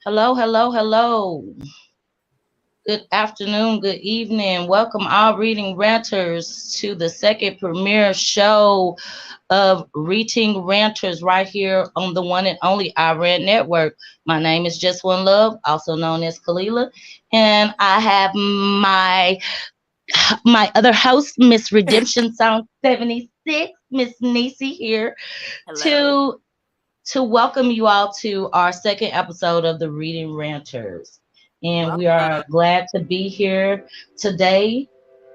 Hello, hello, hello. Good afternoon, good evening. Welcome all reading ranters to the second premiere show of Reading Ranters right here on the one and only I Rant Network. My name is Just One Love, also known as Kalila, and I have my other host, Miss Redemption Sound 76, Miss Nisi here Hello. to to welcome you all to our second episode of the Reading Ranters. And we are Welcome. glad to be here today.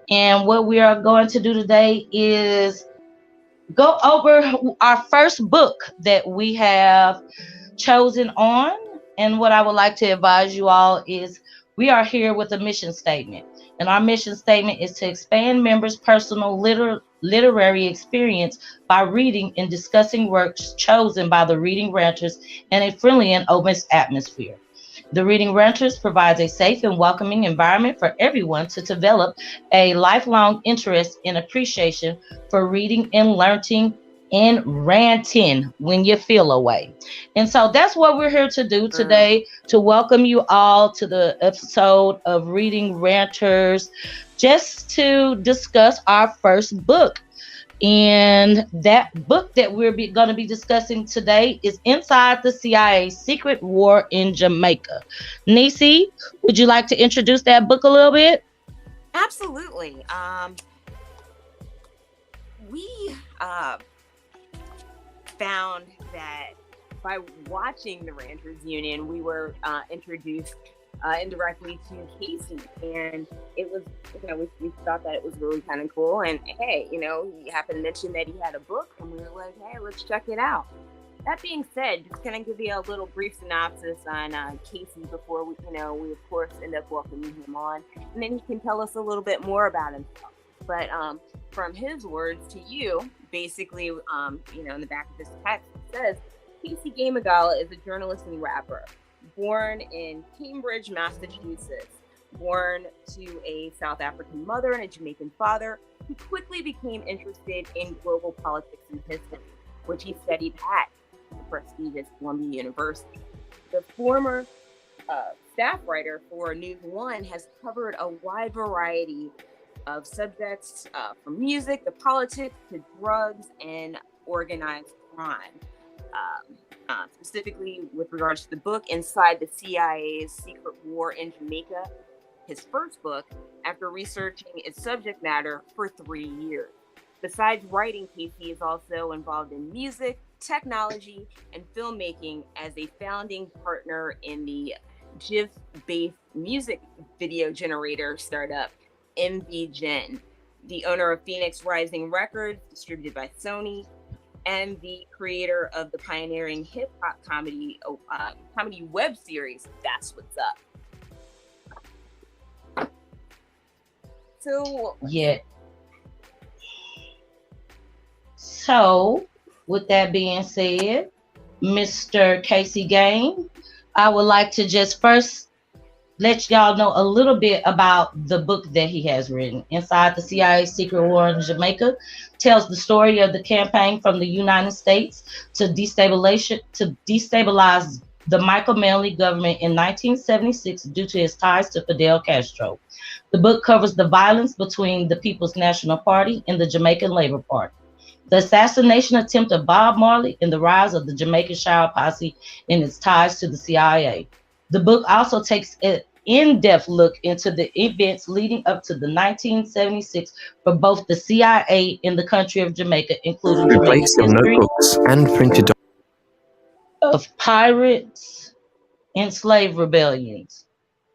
And what we are going to do today is go over our first book that we have chosen on. And what I would like to advise you all is we are here with a mission statement. And our mission statement is to expand members' personal literary experience by reading and discussing works chosen by the reading ranters in a friendly and open atmosphere. The Reading Renters provides a safe and welcoming environment for everyone to develop a lifelong interest and appreciation for reading and learning and ranting when you feel away. And so that's what we're here to do Mm. today to welcome you all to the episode of Reading Ranters, just to discuss our first book. And that book that we're going to be discussing today is Inside the CIA Secret War in Jamaica. Nisi, would you like to introduce that book a little bit? Absolutely. We found that by watching the Ranters Union, we were introduced indirectly to Casey, and it was, we thought that it was really kind of cool. And hey, he happened to mention that he had a book, and we were like, hey, let's check it out. That being said, just kind of give you a little brief synopsis on Casey before we of course end up welcoming him on, and then he can tell us a little bit more about himself. But from his words to you, basically, in the back of this text, it says Casey Gane is a journalist and rapper, born in Cambridge, Massachusetts, born to a South African mother and a Jamaican father, who quickly became interested in global politics and history, which he studied at the prestigious Columbia University. The former staff writer for News One has covered a wide variety of subjects, from music to politics to drugs and organized crime. Specifically, with regards to the book Inside the CIA's Secret War in Jamaica, his first book, after researching its subject matter for 3 years. Besides writing, Casey is also involved in music, technology, and filmmaking as a founding partner in the GIF-based music video generator startup MVGen, the owner of Phoenix Rising Records, distributed by Sony, and the creator of the pioneering hip hop comedy web series That's What's Up. So Yeah. So, with that being said, Mr. Casey Gane, I would like to just first let y'all know a little bit about the book that he has written. Inside the CIA Secret War in Jamaica tells the story of the campaign from the United States to destabilize the Michael Manley government in 1976 due to his ties to Fidel Castro. The book covers the violence between the People's National Party and the Jamaican Labor Party, the assassination attempt of Bob Marley, and the rise of the Jamaican Shower Posse and its ties to the CIA. The book also takes an in-depth look into the events leading up to the 1976 for both the CIA and the country of Jamaica, including Replace Jamaica's your history notebooks and printed of pirates and slave rebellions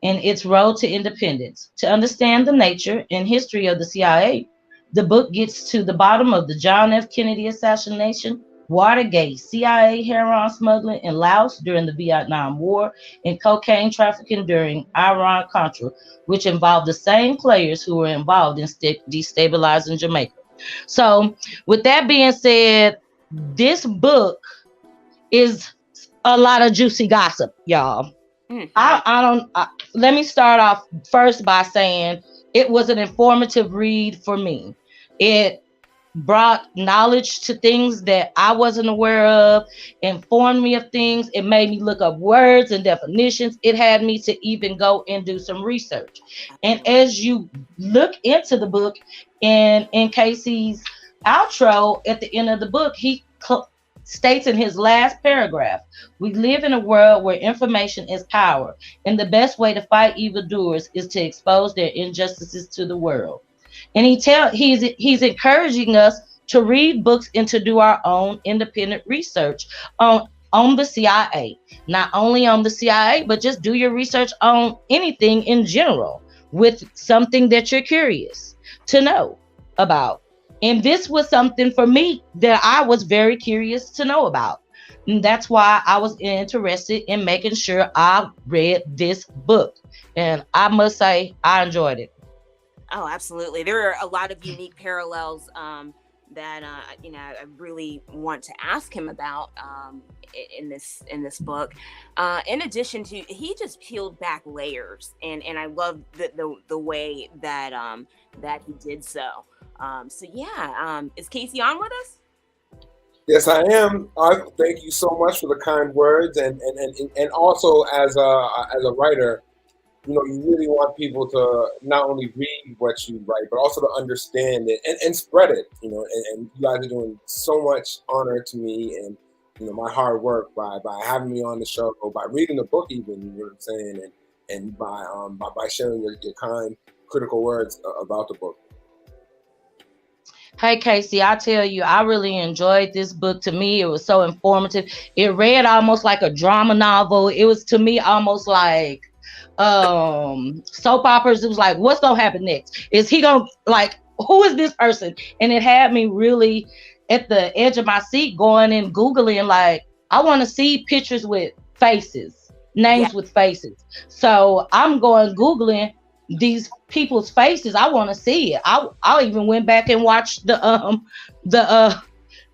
and its road to independence. To understand the nature and history of the CIA, the book gets to the bottom of the John F. Kennedy assassination, Watergate, CIA heroin smuggling in Laos during the Vietnam War, and cocaine trafficking during Iran-Contra, which involved the same players who were involved in destabilizing Jamaica. So, with that being said, this book is a lot of juicy gossip, y'all. mhm. I let me start off first by saying it was an informative read for me. It brought knowledge to things that I wasn't aware of, informed me of things. It made me look up words and definitions. It had me to even go and do some research. And Absolutely. as you look into the book, and in Casey's outro at the end of the book, states in his last paragraph, we live in a world where information is power, and the best way to fight evildoers is to expose their injustices to the world. And he's encouraging us to read books and to do our own independent research on the CIA. Not only on the CIA, but just do your research on anything in general with something that you're curious to know about. And this was something for me that I was very curious to know about. And that's why I was interested in making sure I read this book. And I must say, I enjoyed it. Oh, absolutely. There are a lot of unique parallels that I really want to ask him about in this book. In addition to, he just peeled back layers, and I love the way that that he did so. So yeah, is Casey on with us? Yes, I am. I thank you so much for the kind words, and also as a writer, you really want people to not only read what you write, but also to understand it and spread it. And you guys are doing so much honor to me and my hard work by having me on the show, or by reading the book, even what I'm saying, and by sharing your kind, critical words about the book. Hey Casey, I tell you, I really enjoyed this book. To me, it was so informative. It read almost like a drama novel. It was to me almost like soap operas. It was like, what's gonna happen next? Is he gonna, like, who is this person? And it had me really at the edge of my seat going and Googling, like, I want to see pictures with faces, Yeah. names with faces. So I'm going Googling these people's faces. I want to see it. I even went back and watched the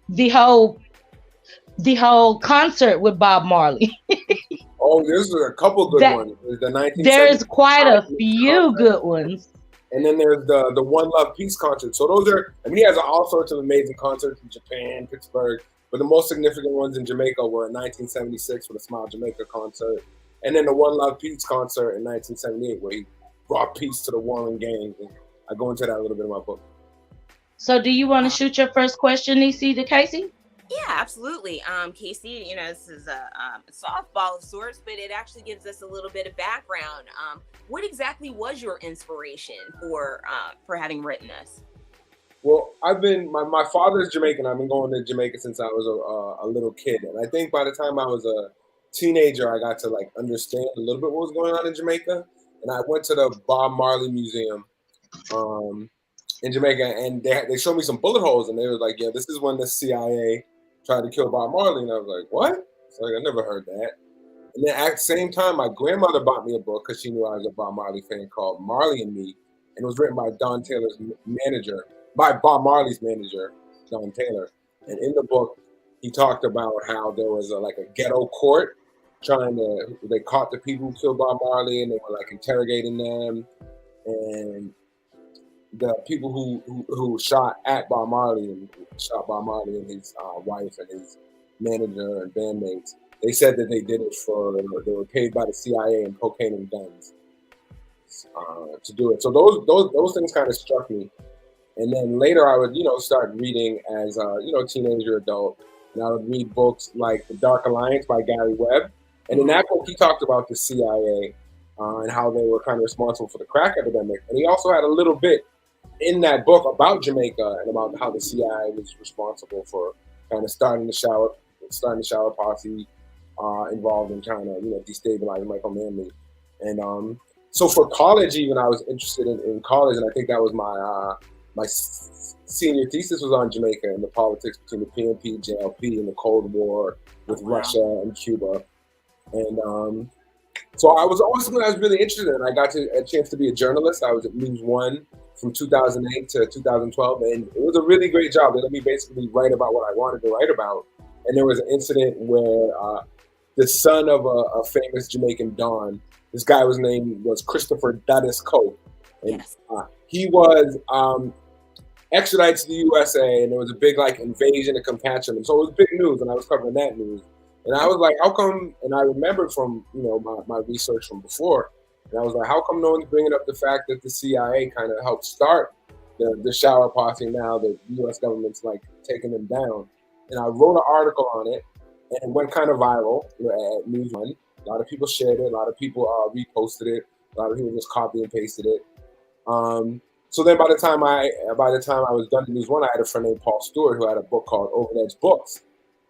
the whole concert with Bob Marley. Oh, there's a couple good That ones. There's the 1970 there's quite a few concert, good ones. and then there's the One Love Peace concert. So those are, I mean, he has all sorts of amazing concerts in Japan, Pittsburgh, but the most significant ones in Jamaica were in 1976 for the Smile Jamaica concert, and then the One Love Peace concert in 1978 where he brought peace to the warring gangs. And I go into that a little bit in my book. So do you want to shoot your first question, Nisi, to Casey? Yeah, absolutely. Casey, this is a softball of sorts, but it actually gives us a little bit of background. What exactly was your inspiration for having written this? Well, my father's Jamaican. I've been going to Jamaica since I was a little kid, and I think by the time I was a teenager, I got to like understand a little bit what was going on in Jamaica. And I went to the Bob Marley Museum in Jamaica, and they showed me some bullet holes, and they were like, "Yeah, this is when the CIA tried to kill Bob Marley." And I was like, "What?" It's like I never heard that. And then at the same time, my grandmother bought me a book because she knew I was a Bob Marley fan, called Marley and Me, and it was written by Don Taylor's manager, by Bob Marley's manager, Don Taylor. And in the book, he talked about how there was like a ghetto court they caught the people who killed Bob Marley, and they were like interrogating them, and the people who shot at Bob Marley and shot Bob Marley and his wife and his manager and bandmates, they said that they did it they were paid by the CIA and cocaine and guns to do it. So those things kind of struck me. And then later I would, start reading as teenager, adult, and I would read books like The Dark Alliance by Gary Webb. And in that book, he talked about the CIA and how they were kind of responsible for the crack epidemic. And he also had a little bit in that book about Jamaica and about how the CIA was responsible for kind of starting the shower posse involved in kind of destabilizing Michael Manley. And so for college, even I was interested in college, and I think that was my senior thesis was on Jamaica and the politics between the PNP, JLP, and the Cold War with Russia and Cuba. And so I was always something I was really interested in. I got a chance to be a journalist. I was at News One from 2008 to 2012, and it was a really great job. They let me basically write about what I wanted to write about. And there was an incident where the son of a famous Jamaican Don, this guy name was Christopher Dadis Cope. And Yes. he was extradited to the USA, and there was a big like invasion of Campeche, so it was big news, and I was covering that news. And I was like, how come? And I remembered from my research from before, and I was like, how come no one's bringing up the fact that the CIA kind of helped start the shower posse? Now the U.S. government's like taking them down, and I wrote an article on it, and it went kind of viral at News One. A lot of people shared it, a lot of people reposted it, a lot of people just copy and pasted it. So then by the time I was done in News One, I had a friend named Paul Stewart who had a book called Over the Edge Books.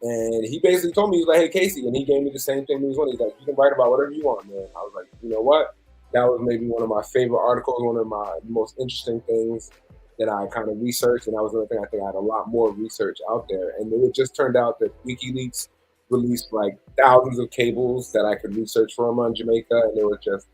And he basically told me, he's like, hey, Casey, and he gave me the same thing News One. He's like, you can write about whatever you want, man. I was like, you know what? That was maybe one of my favorite articles, one of my most interesting things that I kind of researched. And that was another thing I think I had a lot more research out there. And it just turned out that WikiLeaks released like thousands of cables that I could research from on Jamaica. And there were just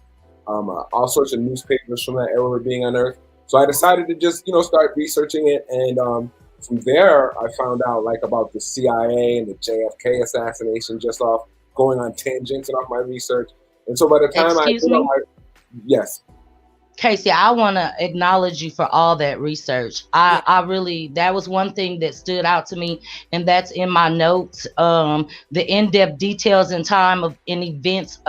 all sorts of newspapers from that era were being unearthed. So I decided to just, start researching it. And from there, I found out like about the CIA and the JFK assassination just off going on tangents and off my research. And so by the time yes. Casey, I want to acknowledge you for all that research. I really, that was one thing that stood out to me, and that's in my notes. The in-depth details and time of in events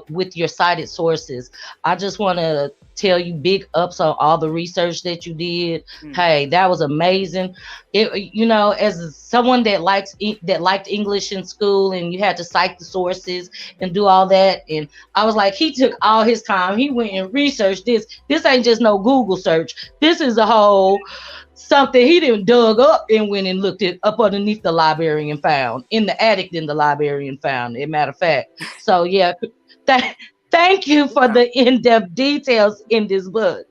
with your cited sources. I just want to tell you big ups on all the research that you did. Hey, that was amazing. As someone that liked English in school, and you had to cite the sources and do all that, and I was like, he took all his time. He went and researched this. This ain't just no Google search. This is a whole something he didn't dug up and went and looked it up underneath the library and found in the attic. Then the librarian found it. Matter of fact. So yeah, thank you for the in-depth details in this book.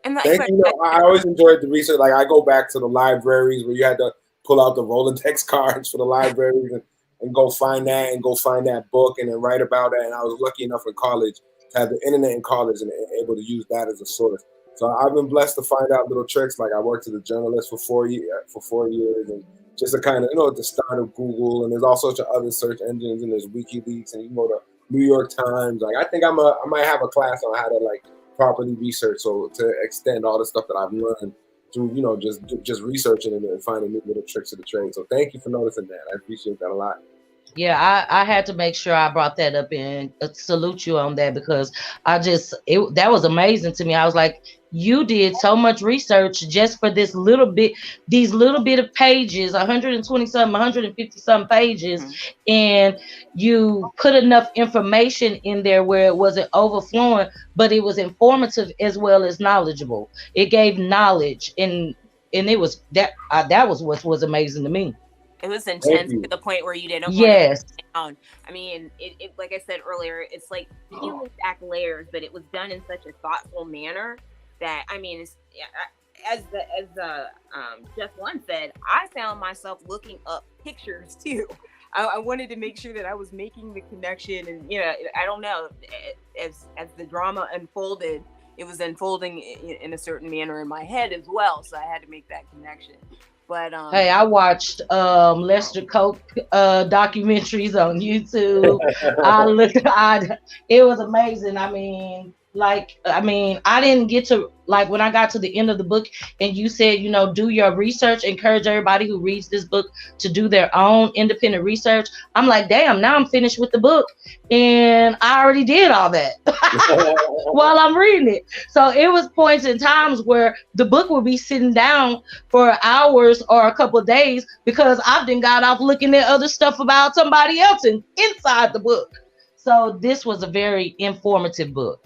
And thank you. I always enjoyed the research. Like I go back to the libraries where you had to pull out the Rolodex cards for the libraries and go find that book and then write about it. And I was lucky enough in college to have the internet in college and able to use that as a source. So I've been blessed to find out little tricks. Like I worked as a journalist for 4 years, and just to kind of at the start of Google, and there's all sorts of other search engines, and there's WikiLeaks, and you can go to New York Times. Like I think I might have a class on how to like properly research, so to extend all the stuff that I've learned through just researching and finding new little tricks of the trade. So thank you for noticing that. I appreciate that a lot. Yeah, I had to make sure I brought that up and salute you on that, because that was amazing to me. I was like, you did so much research just for these little bit of pages, 120 something, 150 something pages, and you put enough information in there where it wasn't overflowing, but it was informative as well as knowledgeable. It gave knowledge, and it was that was what was amazing to me. It was intense to the point where you didn't want yes. to down. I mean, it like I said earlier, it's like peeling back layers, but it was done in such a thoughtful manner that, I mean, it's, as Jeff One said, I found myself looking up pictures too. I wanted to make sure that I was making the connection, and I don't know, as the drama unfolded, it was unfolding in a certain manner in my head as well, so I had to make that connection. But hey, I watched Lester Coke documentaries on YouTube. It was amazing. I didn't get to, like, when I got to the end of the book and you said, do your research, encourage everybody who reads this book to do their own independent research. I'm like, damn, now I'm finished with the book and I already did all that while I'm reading it. So it was points and times where the book would be sitting down for hours or a couple of days because I've then got off looking at other stuff about somebody else inside the book. So this was a very informative book.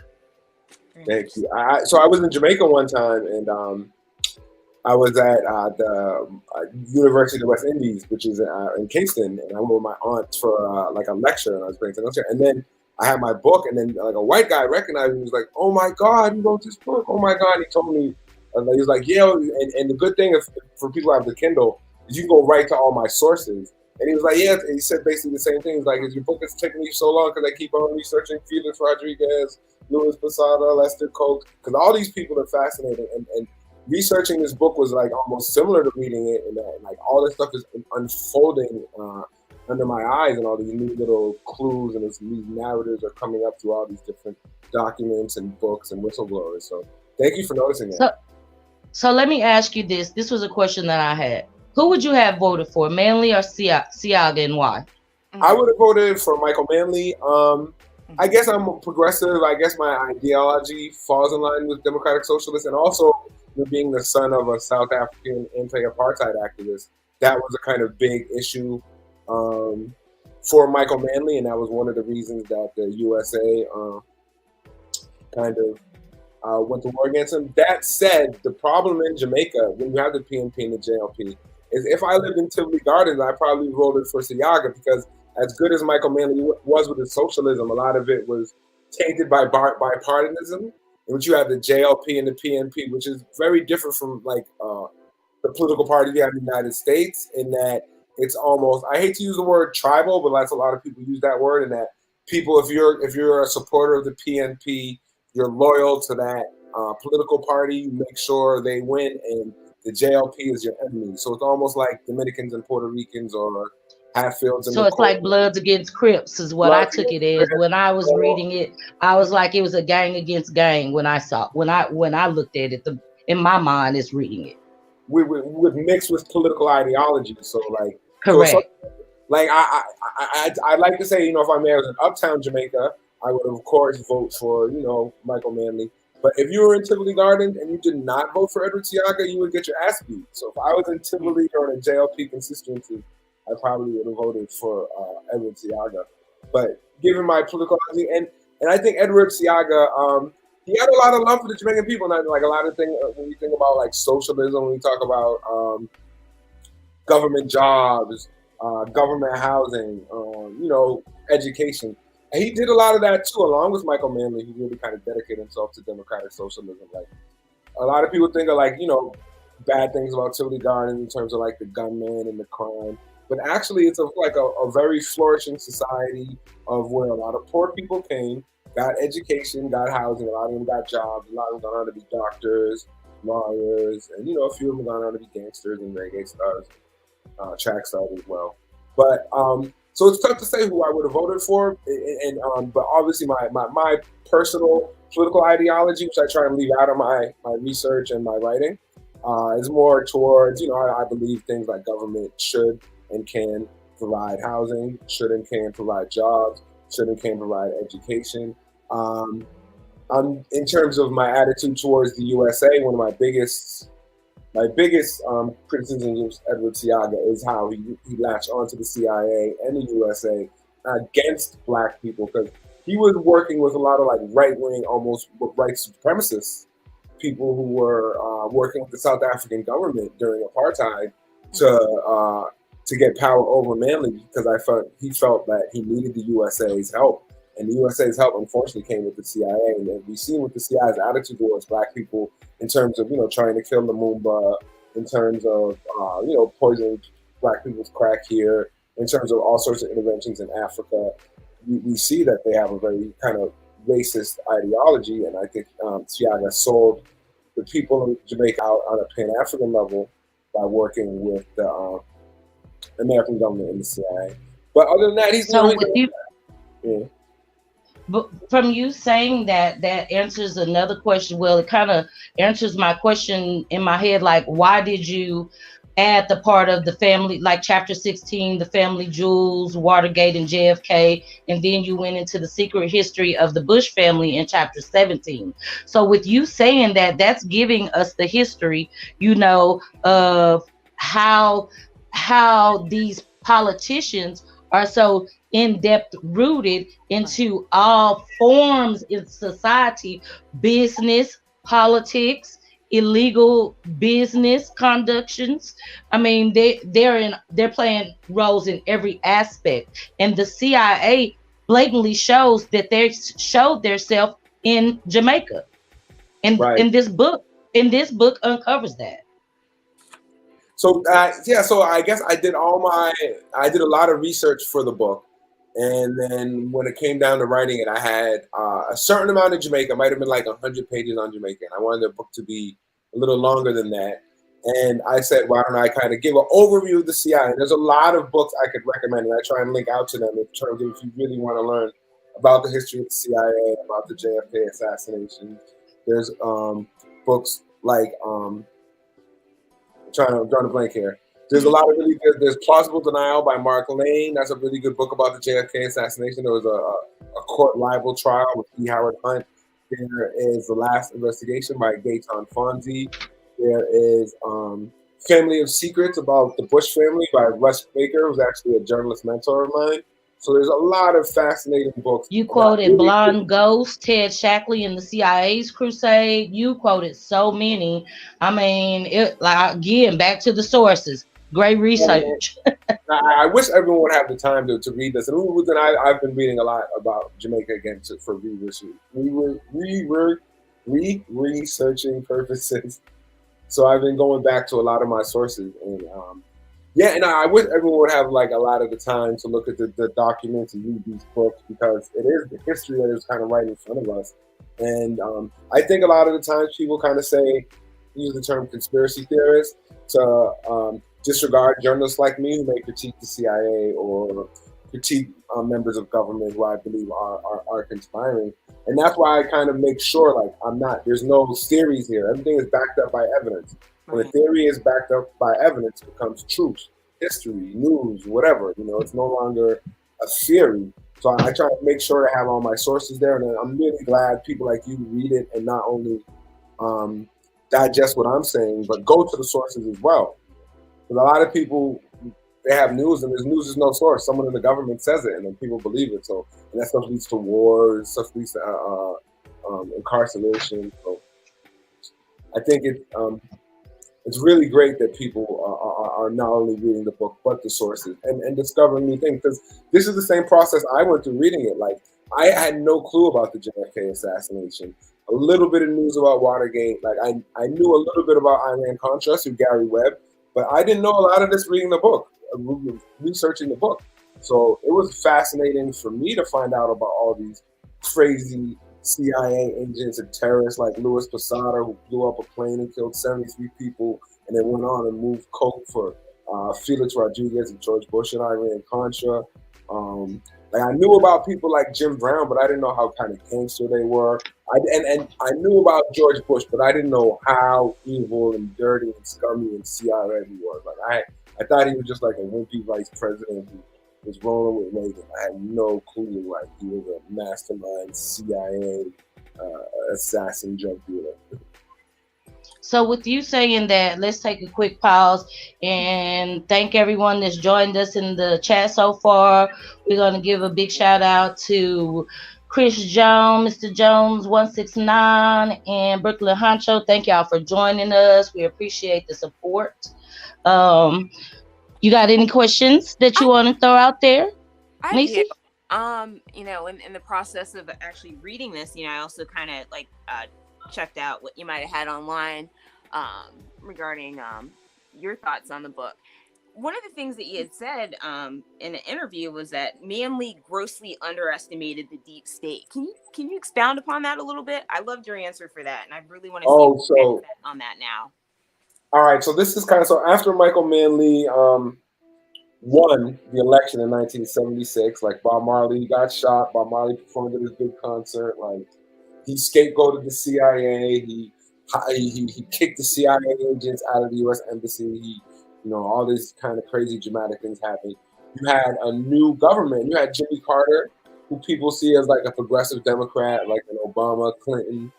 Thank you. So I was in Jamaica one time, and I was at the University of the West Indies, which is in Kingston, and I went with my aunt for like a lecture, and I was bringing lecture, and then I had my book, and then like a white guy recognized me. He was like, "Oh my God, you wrote this book! Oh my God!" He told me, and he was like, "Yeah." And the good thing for people who have the Kindle is you can go right to all my sources. And he was like, "Yeah." He said basically the same thing. He's like, "Your book is taking me so long because I keep on researching Felix Rodriguez, Louis Posada, Lester Coke, because all these people are fascinating." And researching this book was like almost similar to reading it, and like all this stuff is unfolding under my eyes, and all these new little clues and these narratives are coming up through all these different documents and books and whistleblowers. So thank you for noticing that. So let me ask you this. This was a question that I had. Who would you have voted for, Manley or Siaga, and why? I would have voted for Michael Manley. I guess I'm a progressive. I guess my ideology falls in line with democratic socialists, and also being the son of a South African anti-apartheid activist, that was a kind of big issue for Michael Manley, and that was one of the reasons that the USA kind of went to war against him. That said, the problem in Jamaica, when you have the PNP and the JLP, is if I lived in Tivoli Gardens, I probably voted for Siaga, because as good as Michael Manley was with his socialism, a lot of it was tainted by bipartisanism, in which you have the JLP and the PNP, which is very different from like the political party we have in the United States, in that it's almost, I hate to use the word tribal, but that's a lot of people use that word, and that people, if you're a supporter of the PNP, you're loyal to that political party, you make sure they win, and the JLP is your enemy. So it's almost like Dominicans and Puerto Ricans, or Hatfields and So it's like McCoy. Bloods against Crips is what I took it as. When I was reading it, I was like it was a gang against gang when I saw when I looked at it. In my mind is reading it. We would mix with political ideology. So like Correct. like I like to say, if I was in uptown Jamaica, I would of course vote for Michael Manley. But if you were in Tivoli Gardens and you did not vote for Edward Siaga, you would get your ass beat. So if I was in Tivoli or in a JLP constituency, I probably would have voted for Edward Siaga. But given my political and I think Edward Siaga, he had a lot of love for the Jamaican people. And like a lot of things when you think about like socialism, when we talk about government jobs, government housing, education. And he did a lot of that too, along with Michael Manley, who really kind of dedicated himself to democratic socialism. Like a lot of people think of like, bad things about Tivoli Gardens in terms of like the gunman and the crime. But actually it's a very flourishing society of where a lot of poor people came, got education, got housing, a lot of them got jobs, a lot of them gone on to be doctors, lawyers, and a few of them gone on to be gangsters and reggae stars, track stars as well. But so it's tough to say who I would have voted for, and but obviously my personal political ideology, which I try and leave out of my research and my writing, is more towards I believe things like government should and can provide housing, should and can provide jobs, should and can provide education. In terms of my attitude towards the USA, one of my biggest criticisms of Edward Siaga is how he latched onto the CIA and the USA against black people, because he was working with a lot of like right-wing, almost white supremacists, people who were working with the South African government during apartheid to get power over Manley, because he felt that he needed the USA's help. And the USA's help, unfortunately, came with the CIA. And we've seen what the CIA's attitude towards black people in terms of, trying to kill Lumumba, in terms of, poisoning black people's crack here, in terms of all sorts of interventions in Africa. We see that they have a very kind of racist ideology. And I think Siaga sold the people of Jamaica out on a Pan-African level by working with the American government and the CIA. But other than that, he's yeah. But from you saying that answers another question. Well, it kind of answers my question in my head, like why did you add the part of the family, like chapter 16, the family jewels, Watergate and JFK, and then you went into the secret history of the Bush family in chapter 17. So with you saying that, that's giving us the history, of how these politicians are so in-depth rooted into all forms in society, business, politics, illegal business conductions. I mean, they're playing roles in every aspect, and the CIA blatantly shows that they showed themselves in Jamaica, and right. this book uncovers that. So so I guess I did a lot of research for the book, and then when it came down to writing it, I had a certain amount of Jamaica. It might have been like 100 pages on Jamaica, and I wanted the book to be a little longer than that. And I said, why don't I kind of give an overview of the CIA? And there's a lot of books I could recommend, and I try and link out to them in terms of if you really want to learn about the history of the CIA, about the JFK assassination. There's books like I'm drawing a blank here. There's a lot of really good. There's Plausible Denial by Mark Lane. That's a really good book about the JFK assassination. There was a court libel trial with E. Howard Hunt. There is The Last Investigation by Gaetan Fonzi. There is Family of Secrets about the Bush family by Russ Baker, who's actually a journalist mentor of mine. So there's a lot of fascinating books. You quoted Blonde Ghost, Ted Shackley, and the CIA's Crusade. You quoted so many. I mean, it like again back to the sources. Great research. I wish everyone would have the time to read this. And I've been reading a lot about Jamaica again for researching purposes. So I've been going back to a lot of my sources, and and I wish everyone would have like a lot of the time to look at the documents and read these books, because it is the history that is kind of right in front of us. And I think a lot of the times people kind of use the term conspiracy theorist to disregard journalists like me who may critique the CIA or critique members of government who I believe are conspiring. And that's why I kind of make sure, like, there's no theories here. Everything is backed up by evidence. When a theory is backed up by evidence, it becomes truth, history, news, whatever. It's no longer a theory. So I try to make sure to have all my sources there. And I'm really glad people like you read it and not only digest what I'm saying, but go to the sources as well. Because a lot of people, they have news, and news is no source. Someone in the government says it, and then people believe it. So, and that stuff leads to wars, stuff leads to incarceration. So, I think it's really great that people are not only reading the book but the sources and discovering new things. Because this is the same process I went through reading it. Like, I had no clue about the JFK assassination. A little bit of news about Watergate. Like, I knew a little bit about Iran-Contra through Gary Webb, but I didn't know a lot of this reading the book. Researching the book. So it was fascinating for me to find out about all these crazy CIA agents and terrorists like Louis Posada, who blew up a plane and killed 73 people, and then went on and moved coke for Felix Rodriguez and George Bush and Iran-Contra. I knew about people like Jim Brown, but I didn't know how kind of gangster they were. And I knew about George Bush, but I didn't know how evil and dirty and scummy and CIA he was. Like, I thought he was just like a wimpy vice president who was rolling with Reagan. I had no clue like he was a mastermind CIA assassin drug dealer. So with you saying that, let's take a quick pause and thank everyone that's joined us in the chat so far. We're going to give a big shout out to Chris Jones, Mr. Jones 169, and Brooklyn Honcho. Thank y'all for joining us. We appreciate the support. You got any questions that you want to throw out there, Macy? In the process of actually reading this, I also kind of checked out what you might have had online regarding your thoughts on the book. One of the things that you had said in an interview was that Manley grossly underestimated the deep state. Can you expound upon that a little bit? I loved your answer for that, and I really want to see on that now. All right, so this is kind of after Michael Manley won the election in 1976. Like, Bob Marley got shot. Bob Marley performed at his big concert. Like, he scapegoated the CIA. He kicked the CIA agents out of the U.S. embassy. All these kind of crazy dramatic things happened. You had a new government. You had Jimmy Carter, who people see as like a progressive Democrat, like an Obama, Clinton.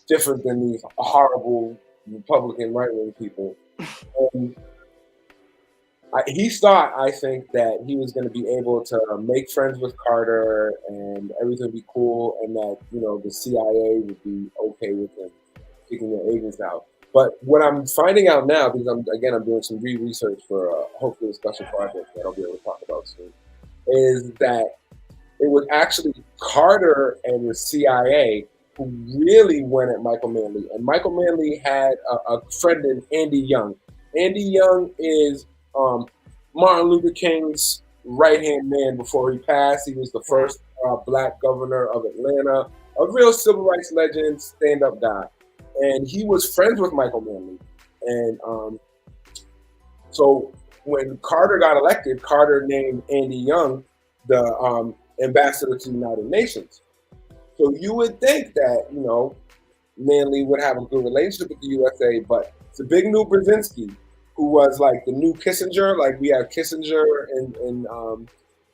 Different than these horrible Republican right-wing people. And he thought, I think, that he was going to be able to make friends with Carter and everything would be cool, and that, the CIA would be okay with him kicking their agents out. But what I'm finding out now, because I'm doing some research for hopefully a special project that I'll be able to talk about soon, is that it was actually Carter and the CIA who really went at Michael Manley. And Michael Manley had a friend named Andy Young. Andy Young is Martin Luther King's right-hand man before he passed. He was the first black governor of Atlanta, a real civil rights legend, stand-up guy. And he was friends with Michael Manley. And so when Carter got elected, Carter named Andy Young the ambassador to the United Nations. So you would think that, Manley would have a good relationship with the USA, but it's a big new Brzezinski, who was like the new Kissinger. Like we have Kissinger and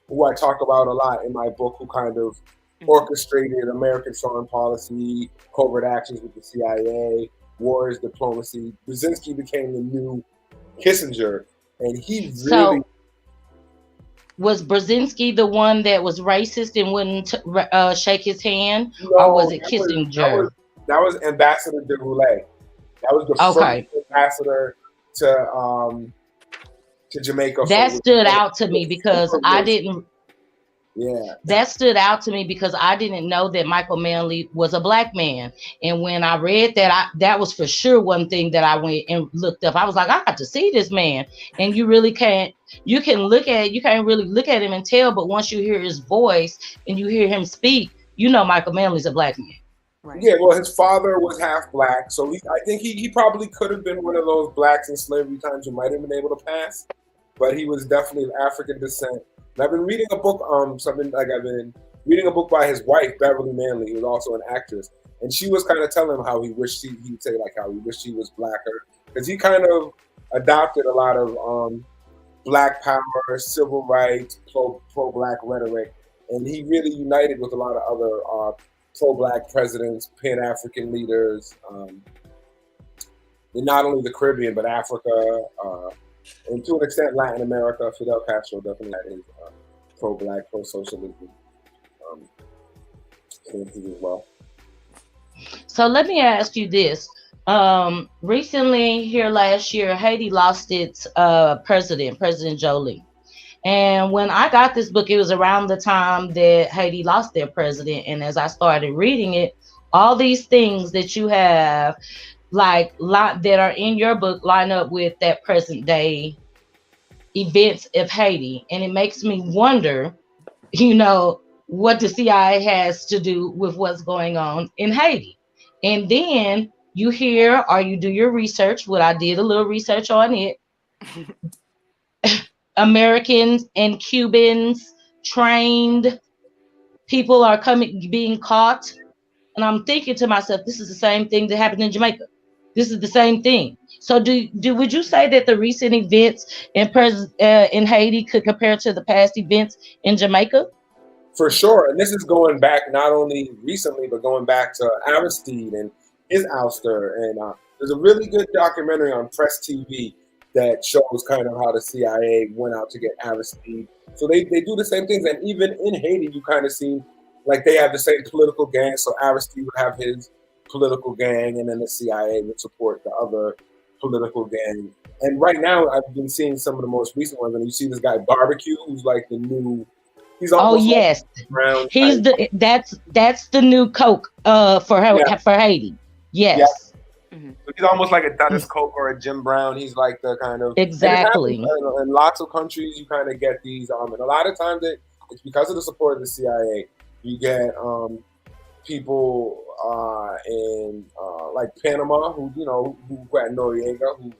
who I talk about a lot in my book, who kind of orchestrated American foreign policy, covert actions with the CIA, wars, diplomacy. Brzezinski became the new Kissinger, and he really. So was Brzezinski the one that was racist and wouldn't shake his hand, or was No, it that Kissinger? was Ambassador de Roulet. That was the first Okay, ambassador to Jamaica that for stood out to me because super I racist. didn't. Yeah. That stood out to me because I didn't know that Michael Manley was a black man. And when I read that, that was for sure one thing that I went and looked up. I was like, I got to see this man. And you really can't. You can look at. You can't really look at him and tell. But once you hear his voice and you hear him speak, you know Michael Manley's a black man. Right. Yeah, well, his father was half black, so I think he probably could have been one of those blacks in slavery times who might have been able to pass, but he was definitely of African descent. And I've been reading a book, I've been reading a book by his wife, Beverly Manley, who was also an actress, and she was kind of telling him how he wished he'd say like how he wished he was blacker, because he kind of adopted a lot of black power, civil rights, pro black rhetoric, and he really united with a lot of other pro-black presidents, pan-African leaders, in not only the Caribbean but Africa, and to an extent Latin America. Fidel Castro definitely had his pro-black, pro-socialism things as well. So let me ask you this. Recently, here last year, Haiti lost its President Jolie. And when I got this book, it was around the time that Haiti lost their president. And as I started reading it, all these things that you have, like that are in your book, line up with that present day events of Haiti. And it makes me wonder, what the CIA has to do with what's going on in Haiti. And then you hear, or you do your research, what I did a little research on it. Americans and Cubans trained people are being caught. And I'm thinking to myself, this is the same thing that happened in Jamaica. This is the same thing. So would you say that the recent events in Haiti could compare to the past events in Jamaica? For sure, and this is going back not only recently, but going back to Aristide and his ouster. And there's a really good documentary on Press TV that shows kind of how the CIA went out to get Aristide. So they do the same things, and even in Haiti, you kind of see like they have the same political gang. So Aristide would have his political gang, and then the CIA would support the other political gang. And right now, I've been seeing some of the most recent ones, and you see this guy Barbecue, who's like the new. He's almost yes, like he's that's the new Coke for Haiti. Yes. Yeah. Mm-hmm. So he's almost like a Dennis Coke or a Jim Brown. He's like the kind of exactly. In lots of countries, you kind of get these, and a lot of times it's because of the support of the CIA. You get people in like Panama who had Noriega, who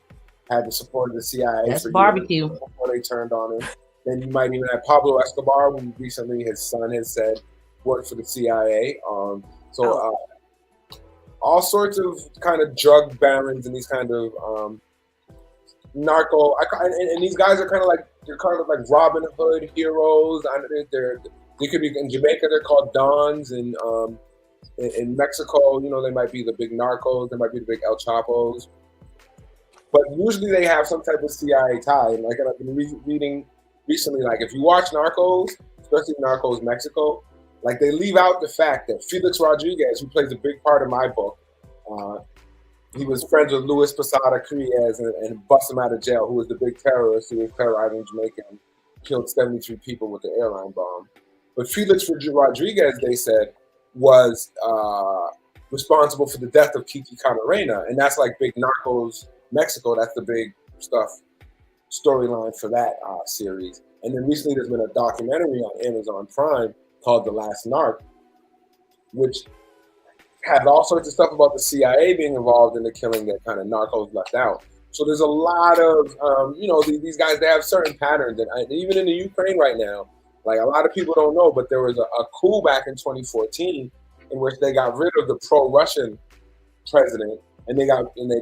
had the support of the CIA. That's Barbecue before they turned on him. Then you might even have Pablo Escobar, who recently his son has said worked for the CIA. All sorts of kind of drug barons and these kind of narco. And these guys are kind of like Robin Hood heroes. They could be in Jamaica. They're called Dons, and in Mexico, they might be the big narcos. They might be the big El Chapos. But usually they have some type of CIA tie. And like I've been reading recently, like if you watch Narcos, especially Narcos Mexico, like they leave out the fact that Felix Rodriguez, who plays a big part in my book, he was friends with Luis Posada Criez and bust him out of jail, who was the big terrorist who was terrorizing Jamaica and killed 73 people with the airline bomb. But Felix Rodriguez, they said, was responsible for the death of Kiki Camarena, and that's like big Narcos Mexico. That's the big stuff. Storyline for that series. And then recently there's been a documentary on Amazon Prime called The Last Narc, which has all sorts of stuff about the CIA being involved in the killing that kind of Narcos left out. So there's a lot of, these guys, they have certain patterns. And even in the Ukraine right now, like a lot of people don't know, but there was a coup back in 2014 in which they got rid of the pro-Russian president, and they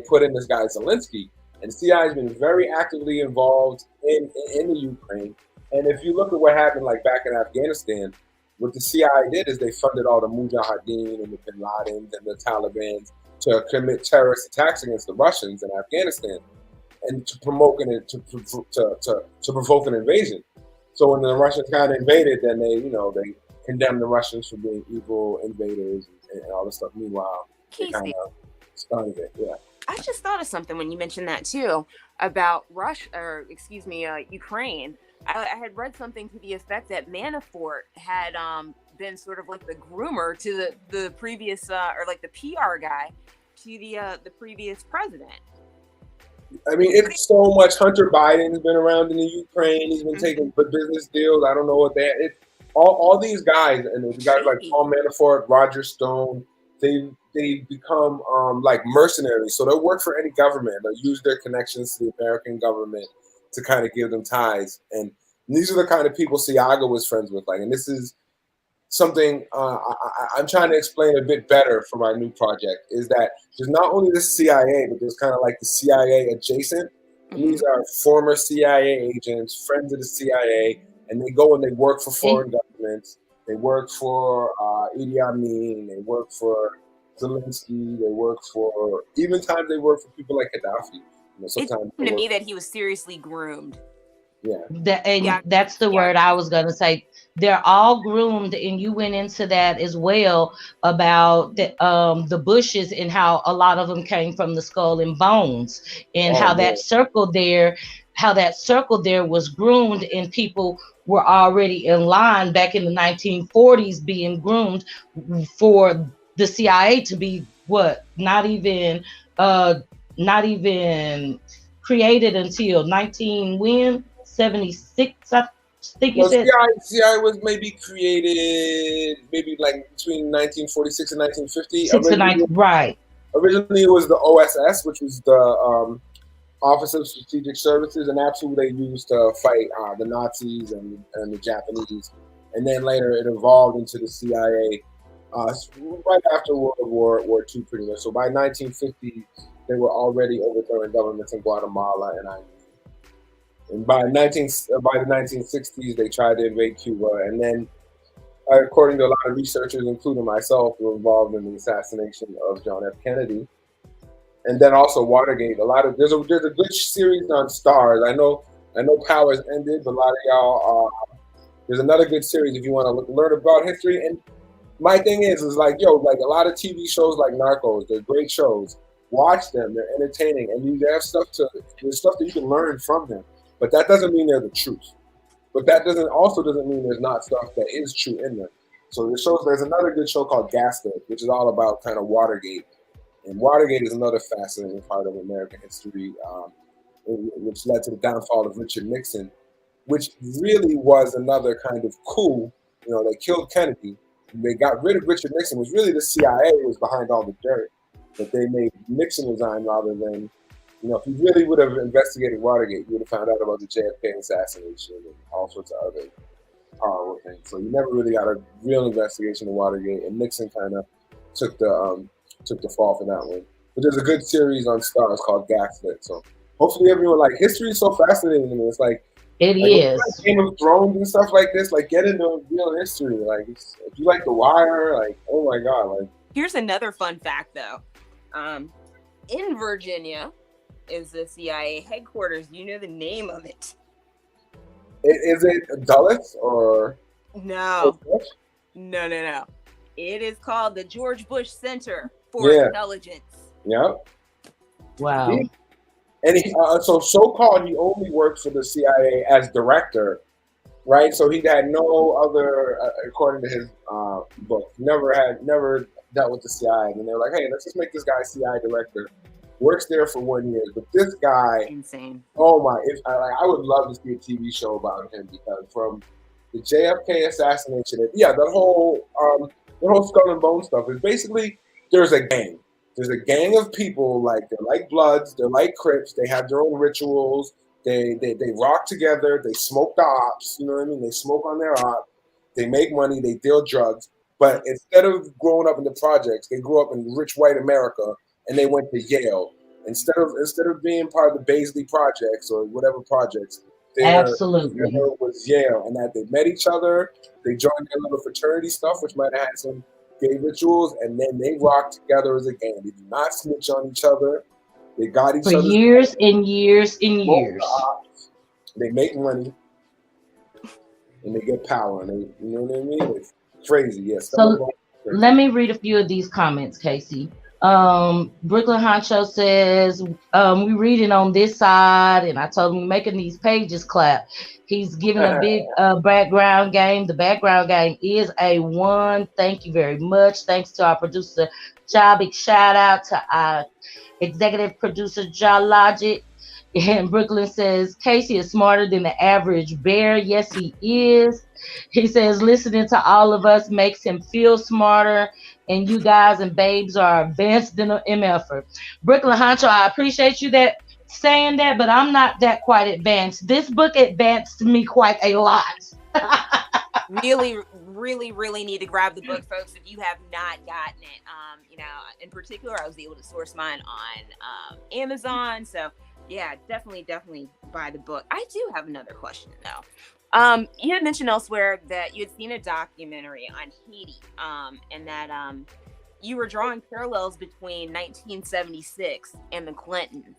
put in this guy Zelensky. And the CIA has been very actively involved in the Ukraine. And if you look at what happened like back in Afghanistan, what the CIA did is they funded all the Mujahideen and the Bin Ladens and the Taliban to commit terrorist attacks against the Russians in Afghanistan and to provoke an invasion. So when the Russians kind of invaded, then they condemned the Russians for being evil invaders and all this stuff. Meanwhile, they kind of started it. Yeah. I just thought of something when you mentioned that too about Ukraine. I had read something to the effect that Manafort had been sort of like the groomer to the previous or like the PR guy to the previous president. I mean, it's so much. Hunter Biden's been around in the Ukraine. He's been taking business deals. I don't know what that. All these guys and the guys like Paul Manafort, Roger Stone, they become like mercenaries. So they'll work for any government. They'll use their connections to the American government to kind of give them ties. And these are the kind of people Siaga was friends with. Like, and this is something I'm trying to explain a bit better for my new project. Is that there's not only the CIA, but there's kind of like the CIA adjacent. And these are former CIA agents, friends of the CIA, and they go and they work for foreign governments. They work for Idi Amin. They work for Zelensky. They work for times they work for people like Gaddafi. Sometimes it seemed to me that he was seriously groomed. Yeah, that's the word I was gonna say. They're all groomed, and you went into that as well about the Bushes and how a lot of them came from the Skull and Bones, and how that circle there was groomed, and people were already in line back in the 1940s being groomed for the CIA to be not even created until 1976. I think you said CIA was maybe created like between 1946 and 1950. Right. Originally, it was the OSS, which was the Office of Strategic Services, and that's who they used to fight the Nazis and the Japanese. And then later, it evolved into the CIA right after World War II, pretty much. So by 1950, they were already overthrowing governments in Guatemala and Haiti. And by the 1960s, they tried to invade Cuba. And then, according to a lot of researchers, including myself, were involved in the assassination of John F. Kennedy. And then also Watergate. There's a good series on Stars. I know Powers ended, but a lot of y'all, there's another good series if you want to learn about history. And my thing is like a lot of TV shows like Narcos, they're great shows. Watch them; they're entertaining, and there's stuff that you can learn from them. But that doesn't mean they're the truth. But that also doesn't mean there's not stuff that is true in them. So there's another good show called Gaslit, which is all about kind of Watergate. And Watergate is another fascinating part of American history, which led to the downfall of Richard Nixon, which really was another kind of coup. They killed Kennedy. They got rid of Richard Nixon. It was really the CIA was behind all the dirt. But they made Nixon resign rather than, if you really would have investigated Watergate, you would have found out about the JFK assassination and all sorts of other horrible things. So you never really got a real investigation of Watergate, and Nixon kind of took the fall for that one. But there's a good series on Stars called Gaslit. So hopefully everyone history is so fascinating to me. It's like it is Game of Thrones and stuff like this. Like get into real history. Like if you like The Wire, oh my god. Here's another fun fact though. In Virginia is the CIA headquarters. You know the name of it? Is it Dulles or no? No. It is called the George Bush Center for Intelligence. Yep. Wow. And so-called, he only worked for the CIA as director, right? So he had no other, according to his book, never dealt with the CIA. And they're like, hey, let's just make this guy CIA director. Works there for 1 year, but this guy, insane. Oh my! I would love to see a TV show about him because from the JFK assassination, that whole Skull and Bones stuff is basically there's a gang. There's a gang of people they're like Bloods, they're like Crips. They have their own rituals. They rock together. They smoke the ops. You know what I mean? They smoke on their op. They make money. They deal drugs. But instead of growing up in the projects, they grew up in rich white America and they went to Yale instead of being part of the Baisley projects or whatever projects. Their Absolutely. was Yale, and that they met each other. They joined their little fraternity stuff, which might have had some gay rituals, and then they rocked together as a gang. They did not snitch on each other. They got each For other's years and years and years. They make money and they get power, and they, you know what I mean? It's crazy, yes. So let me read a few of these comments, Casey. Brooklyn Honcho says, we reading on this side, and I told him we're making these pages clap. He's giving a big background game. The background game is A1. Thank you very much. Thanks to our producer, Ja. Big shout out to our executive producer, Ja Logic. And Brooklyn says, Casey is smarter than the average bear. Yes, he is. He says, listening to all of us makes him feel smarter. And you guys and babes are advanced in MFer. Brooklyn Honcho, I appreciate you that saying that, but I'm not that quite advanced. This book advanced me quite a lot. Really, really, really need to grab the book, folks, if you have not gotten it. In particular, I was able to source mine on Amazon. So yeah, definitely buy the book. I do have another question though. You had mentioned elsewhere that you had seen a documentary on Haiti, and that you were drawing parallels between 1976 and the Clintons.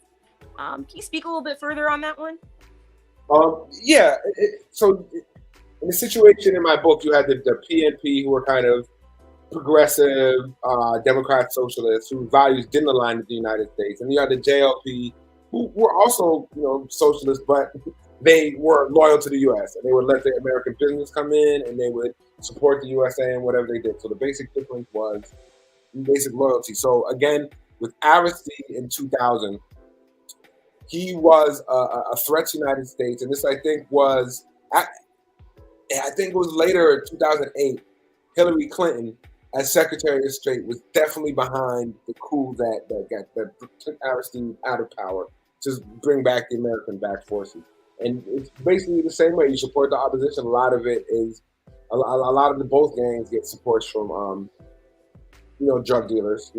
Can you speak a little bit further on that one? Yeah. In the situation in my book, you had the PNP, who were kind of progressive, Democrat socialists whose values didn't align with the United States, and you had the JLP, who were also, socialists, but they were loyal to the U.S. and they would let the American business come in and they would support the USA and whatever they did. So the basic difference was basic loyalty. So again, with Aristide in 2000, he was a threat to the United States, and this I think it was later, 2008. Hillary Clinton, as Secretary of State, was definitely behind the coup that took Aristide out of power to bring back the American-backed forces. And it's basically the same way. You support the opposition. A lot of it is, a lot of the both gangs get support from, drug dealers.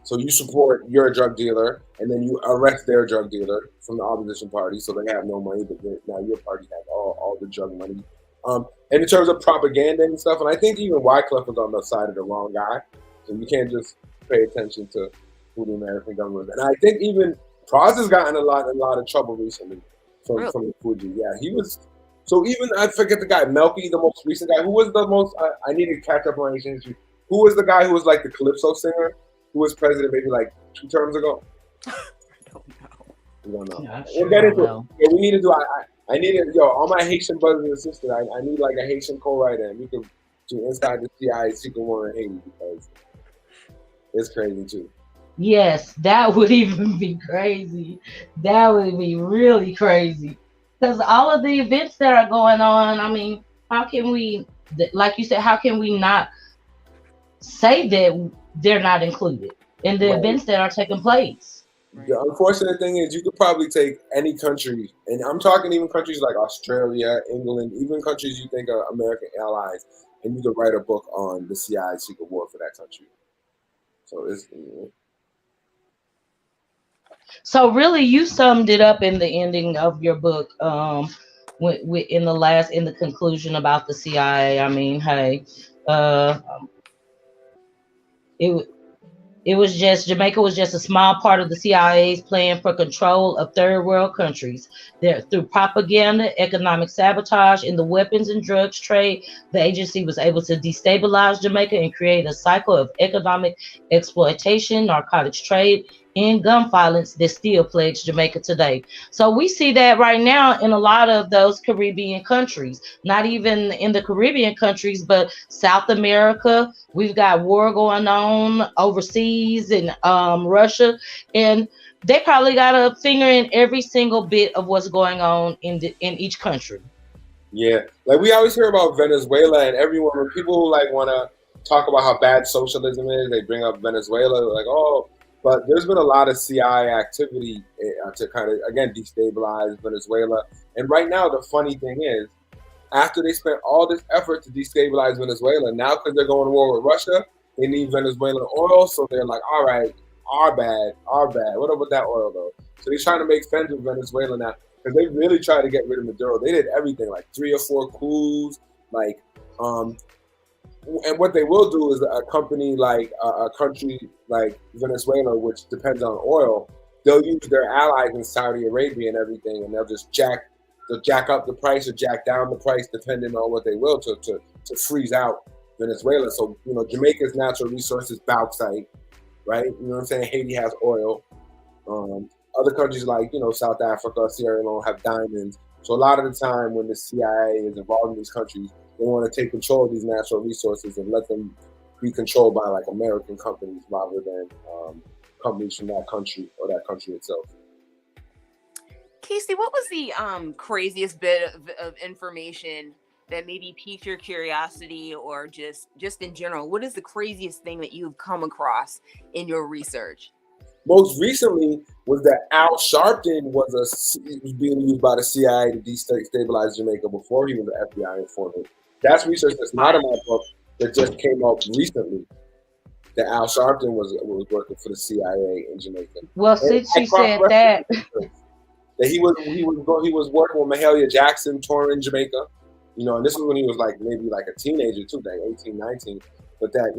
So you support your drug dealer, and then you arrest their drug dealer from the opposition party, so they have no money, but now your party has all the drug money. And in terms of propaganda and stuff, and I think even Wycliffe was on the side of the wrong guy, so you can't just pay attention to who the American government is. And I think even Proz has gotten a lot of trouble recently from the Fuji. Yeah, he was. So even, I forget the guy, Melky, the most recent guy, who was the most, I need to catch up on Asian history. Who was the guy who was like the Calypso singer, who was president maybe like 2 terms ago? I don't know. We don't know. Yeah, we'll get into it. Yeah, we need to do, I need it, all my Haitian brothers and sisters, I need like a Haitian co-writer, and we can do Inside the CIA Secret War in Haiti, because it's crazy too. Yes, that would even be crazy. That would be really crazy. Because all of the events that are going on, I mean, how can we, like you said, how can we not say that they're not included in the events that are taking place? The unfortunate thing is you could probably take any country, and I'm talking even countries like Australia, England, even countries you think are American allies, and you could write a book on the CIA secret war for that country. So it's... So really, you summed it up in the ending of your book, in the conclusion about the CIA. I mean, hey, it was just, Jamaica was just a small part of the CIA's plan for control of third world countries. Through propaganda, economic sabotage, and the weapons and drugs trade, the agency was able to destabilize Jamaica and create a cycle of economic exploitation, narcotics trade, and gun violence that still plagues Jamaica today. So we see that right now in a lot of those Caribbean countries, not even in the Caribbean countries, but South America. We've got war going on overseas in Russia, and they probably got a finger in every single bit of what's going on in each country. Yeah, like we always hear about Venezuela, and everyone, when people like want to talk about how bad socialism is, they bring up Venezuela, like, oh. But there's been a lot of CIA activity to kind of, again, destabilize Venezuela. And right now, the funny thing is, after they spent all this effort to destabilize Venezuela, now because they're going to war with Russia, they need Venezuelan oil. So they're like, all right, our bad. What about that oil though? So they're trying to make friends with Venezuela now because they really tried to get rid of Maduro. They did everything, like 3 or 4 coups, like and what they will do is a company like a country like Venezuela, which depends on oil, they'll use their allies in Saudi Arabia and everything, and they'll jack up the price or jack down the price depending on what they will to freeze out Venezuela. So, Jamaica's natural resources, bauxite, right? You know what I'm saying? Haiti has oil. Other countries like, South Africa, Sierra Leone have diamonds. So a lot of the time when the CIA is involved in these countries, they want to take control of these natural resources and let them be controlled by like American companies rather than companies from that country or that country itself. Casey, what was the craziest bit of information that maybe piqued your curiosity, or just in general? What is the craziest thing that you've come across in your research? Most recently was that Al Sharpton was being used by the CIA to destabilize Jamaica before he was an FBI informant. That's research that's not in my book that just came out recently. That Al Sharpton was working for the CIA in Jamaica. Well, since you said that he was working with Mahalia Jackson touring Jamaica, and this was when he was maybe a teenager too, 18, 19. But that,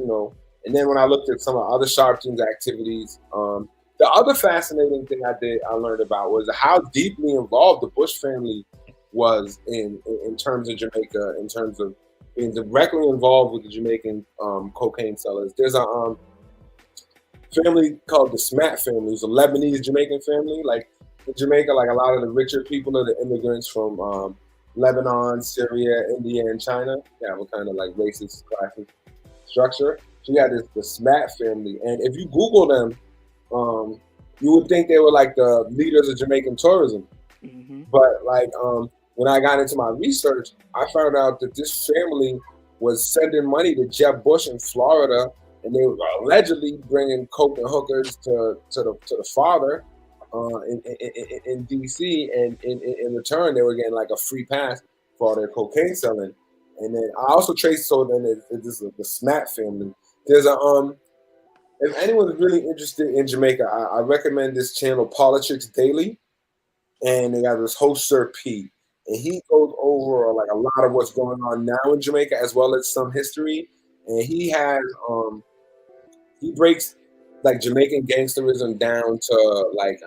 and then when I looked at some of other Sharpton's activities, the other fascinating thing I learned about was how deeply involved the Bush family was in terms of Jamaica, in terms of being directly involved with the Jamaican cocaine sellers. There's a family called the Smat family. It's a Lebanese Jamaican family. Like in Jamaica, like a lot of the richer people are the immigrants from Lebanon, Syria, India, and China. They have a kind of like racist classic structure. So you have the Smat family, and if you Google them, you would think they were like the leaders of Jamaican tourism. Mm-hmm. But when I got into my research, I found out that this family was sending money to Jeb Bush in Florida, and they were allegedly bringing coke and hookers to the father in D.C. And in return, they were getting like a free pass for all their cocaine selling. And then I also traced this is the Smat family. There's if anyone's really interested in Jamaica, I recommend this channel, Politics Daily, and they got this host, Sir P. And he goes over like a lot of what's going on now in Jamaica, as well as some history. And he has he breaks like Jamaican gangsterism down to like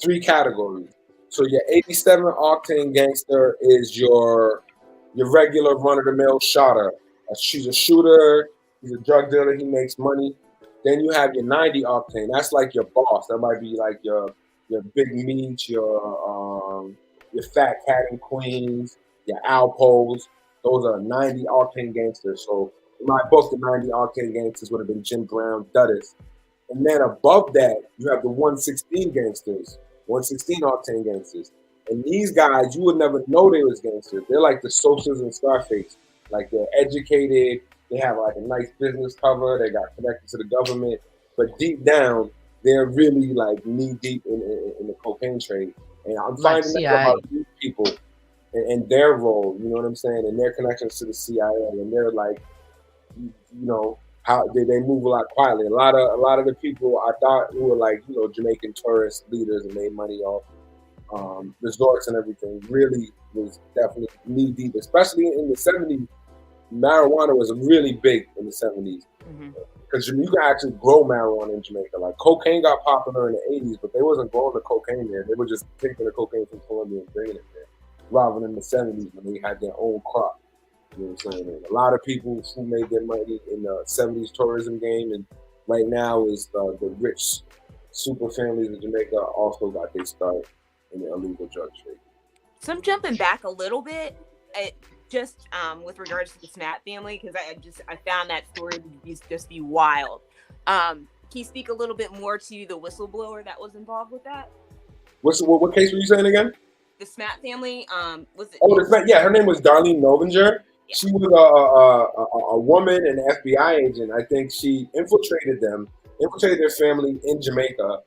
3 categories. So your 87 octane gangster is your regular run-of-the-mill shotter. She's a shooter. He's a drug dealer. He makes money. Then you have your 90 octane. That's like your boss. That might be like your big meat, your fat cat and queens, your Alpos. Those are 90 octane gangsters. So in my book, the 90 octane gangsters would have been Jim Brown, Duddis. And then above that, you have the 116 gangsters, 116 octane gangsters. And these guys, you would never know they was gangsters. They're like the Sosas and Scarface. Like they're educated. They have like a nice business cover. They got connected to the government. But deep down, they're really like knee deep in the cocaine trade. And I'm finding out about these people and their role, you know what I'm saying, and their connections to the CIA. And they're like, how they move a lot quietly. A lot of the people I thought who were like, Jamaican tourist leaders and made money off resorts and everything really was definitely knee deep, especially in the 70s. Marijuana was really big in the 70s because you can actually grow marijuana in Jamaica. Like cocaine got popular in the 80s, but they wasn't growing the cocaine there. They were just taking the cocaine from Colombia and bringing it there, rather than the 70s when they had their own crop. You know what I'm saying? And a lot of people who made their money in the 70s tourism game, and right now is the rich super families in Jamaica also got their start in the illegal drug trade. So I'm jumping back a little bit. Just with regards to the Smat family, because I found that story to just be wild. Can you speak a little bit more to the whistleblower that was involved with that? What case were you saying again? The Smat family. Was it? Oh, the Smat. Yeah, her name was Darlene Novinger. Yeah. She was a woman, an FBI agent. I think she infiltrated their family in Jamaica.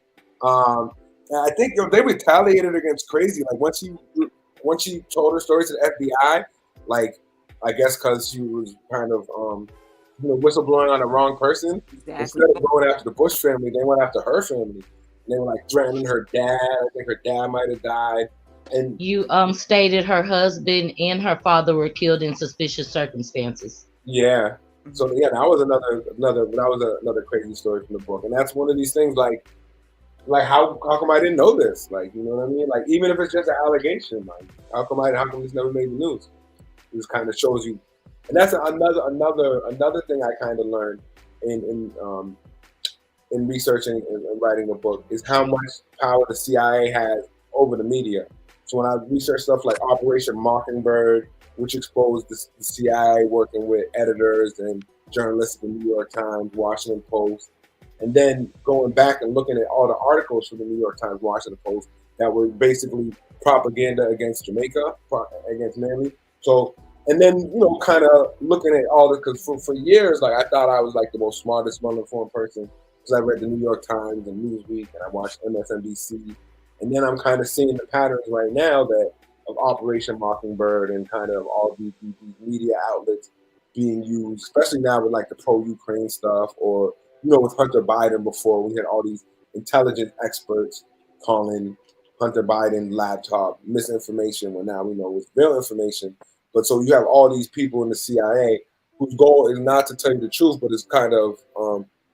I think they retaliated against Crazy. Like once she told her story to the FBI. Like, I guess because she was kind of whistleblowing on the wrong person. Exactly. Instead of going after the Bush family, they went after her family. And they were like threatening her dad. I think her dad might have died. And You stated her husband and her father were killed in suspicious circumstances. yeah. So yeah, that was another crazy story from the book. And that's one of these things like how come I didn't know this? Like, you know what I mean? Like, even if it's just an allegation, like how come this never made the news? It just kind of shows you. And that's another thing I kind of learned in researching and writing a book is how much power the CIA has over the media. So when I research stuff like Operation Mockingbird, which exposed the CIA working with editors and journalists at the New York Times, Washington Post, and then going back and looking at all the articles from the New York Times, Washington Post that were basically propaganda against Jamaica, against Manly. So, and then, kind of looking at all the, because for years, like, I thought I was like the most smartest, well-informed person because I read the New York Times and Newsweek and I watched MSNBC. And then I'm kind of seeing the patterns right now of Operation Mockingbird and kind of all these media outlets being used, especially now with like the pro-Ukraine stuff or, with Hunter Biden before we had all these intelligence experts calling Hunter Biden laptop misinformation when now we know it's real information. But so you have all these people in the CIA whose goal is not to tell you the truth, but it's kind of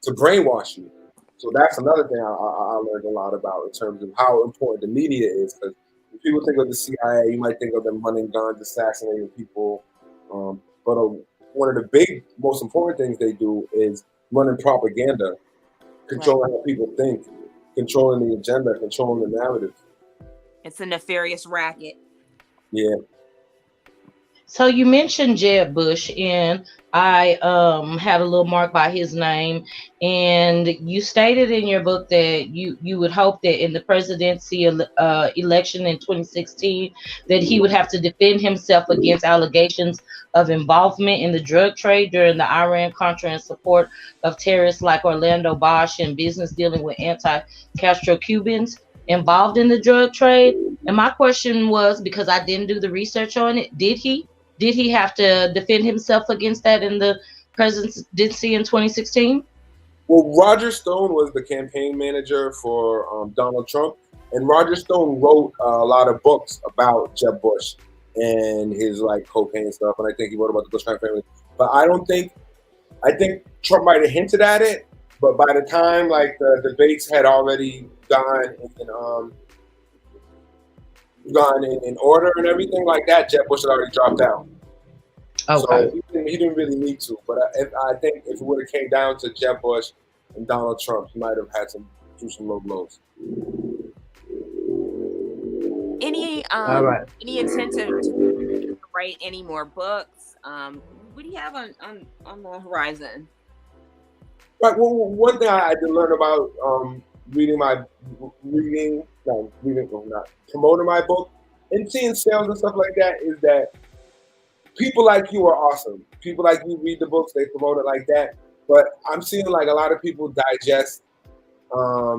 to brainwash you. So that's another thing I learned a lot about in terms of how important the media is. Because when people think of the CIA, you might think of them running guns, assassinating people. But one of the most important things they do is running propaganda, controlling how people think, controlling the agenda, controlling the narrative. It's a nefarious racket. Yeah. So you mentioned Jeb Bush, and I had a little mark by his name, and you stated in your book that you would hope that in the presidency election in 2016 that he would have to defend himself against allegations of involvement in the drug trade during the Iran-Contra and support of terrorists like Orlando Bosch and business dealing with anti-Castro Cubans involved in the drug trade. And my question was, because I didn't do the research on it, did he have to defend himself against that in the presidency in 2016? Well, Roger Stone was the campaign manager for Donald Trump, and Roger Stone wrote a lot of books about Jeb Bush and his like cocaine stuff, and I think he wrote about the Bush crime family. But I think Trump might have hinted at it, but by the time like the debates had already gone in order and everything like that, Jeb Bush had already dropped out. Okay. So he didn't really need to. But I think if it would have came down to Jeb Bush and Donald Trump, he might have had some low blows. Any intent to write any more books? What do you have on the horizon? Right. Well, one thing I did learn about promoting my book and seeing sales and stuff like that is that people like you are awesome. People like you read the books, they promote it like that. But I'm seeing like a lot of people digest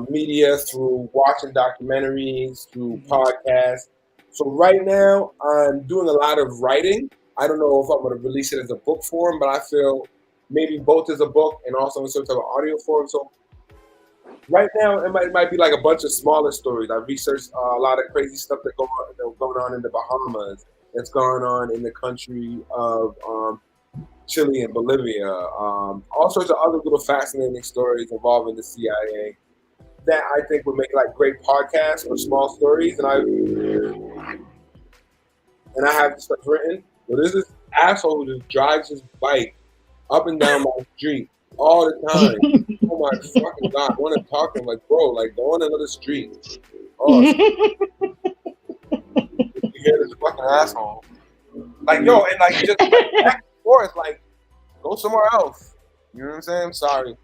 media through watching documentaries, through podcasts. So right now I'm doing a lot of writing. I don't know if I'm going to release it as a book form, but I feel maybe both as a book and also in some type of audio form. So right now, it might be like a bunch of smaller stories. I've researched a lot of crazy stuff that's going on in the Bahamas, that's going on in the country of Chile and Bolivia. All sorts of other little fascinating stories involving the CIA that I think would make like great podcasts or small stories. And I have stuff written. Well, there's this asshole who just drives his bike up and down my street all the time. Oh my fucking God. I want to talk to him like, bro, like go on another street. Oh, you hear this fucking asshole. Like, yo, and like just back and forth, like, go somewhere else. You know what I'm saying? Sorry.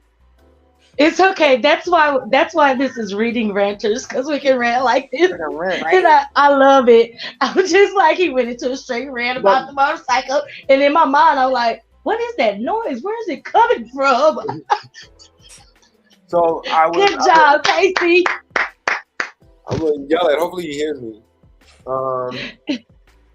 It's okay. That's why this is reading Ranters, because we can rant like this. Right. And I love it. I was just like, he went into a straight rant about the motorcycle, and in my mind I'm like, what is that noise? Where is it coming from? So Good job, Casey. I'm gonna yell at. Hopefully he hears me.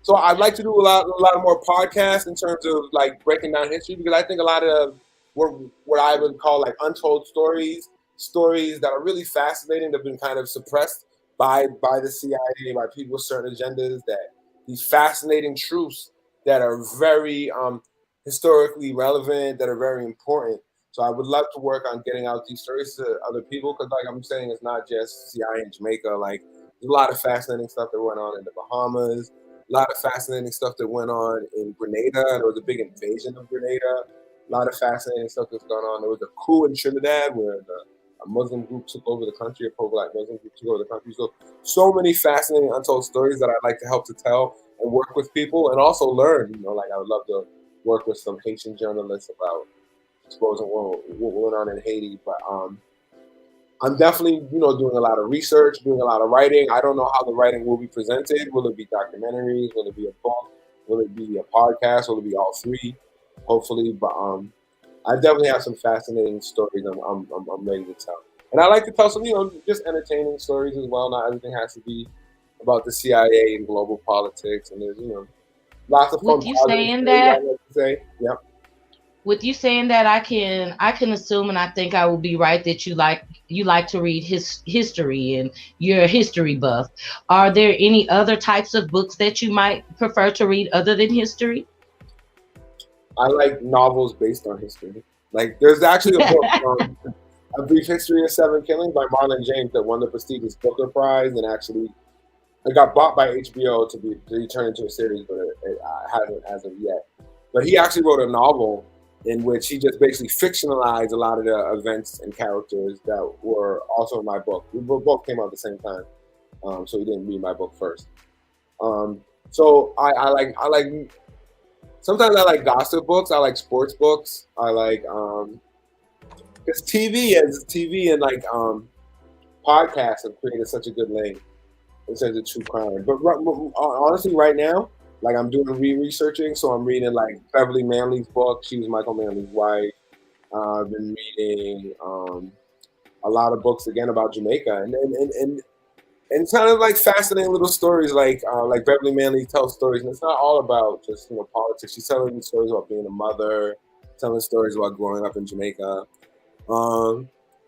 So I'd like to do a lot more podcasts in terms of like breaking down history, because I think a lot of what I would call like untold stories, stories that are really fascinating that have been kind of suppressed by the CIA, by people with certain agendas. That these fascinating truths that are very historically relevant, that are very important. So I would love to work on getting out these stories to other people because, like I'm saying, it's not just CIA in Jamaica. Like there's a lot of fascinating stuff that went on in the Bahamas. A lot of fascinating stuff that went on in Grenada. There was a big invasion of Grenada. A lot of fascinating stuff that's gone on. There was a coup in Trinidad where a Muslim group took over the country, a pro-black Muslim group took over the country. So many fascinating untold stories that I'd like to help to tell and work with people and also learn. Like I would love to work with some Haitian journalists about exposing what went on in Haiti. But I'm definitely, doing a lot of research, doing a lot of writing. I don't know how the writing will be presented. Will it be documentaries? Will it be a book? Will it be a podcast? Will it be all three? Hopefully, but I definitely have some fascinating stories. I'm ready to tell, and I like to tell some, just entertaining stories as well. Not everything has to be about the CIA and global politics, and there's, lots of fun With you positive saying stories. I that, like to say, yeah. with you saying that, I can assume, and I think I will be right, that you like to read history, and you're a history buff. Are there any other types of books that you might prefer to read other than history? I like novels based on history. Like, there's actually a book, A Brief History of Seven Killings by Marlon James that won the prestigious Booker Prize, and actually it got bought by HBO to be turned into a series, but it hasn't as of yet. But he actually wrote a novel in which he just basically fictionalized a lot of the events and characters that were also in my book. We both came out at the same time, so he didn't read my book first. So I like. Sometimes I like gossip books. I like sports books. I like because TV and like podcasts have created such a good lane in terms of true crime. But honestly, right now, like I'm doing researching, so I'm reading like Beverly Manley's book. She was Michael Manley's wife. I've been reading a lot of books again about Jamaica, and it's kind of like fascinating little stories. Like Beverly Manley tells stories, and it's not all about just politics. She's telling stories about being a mother, telling stories about growing up in Jamaica.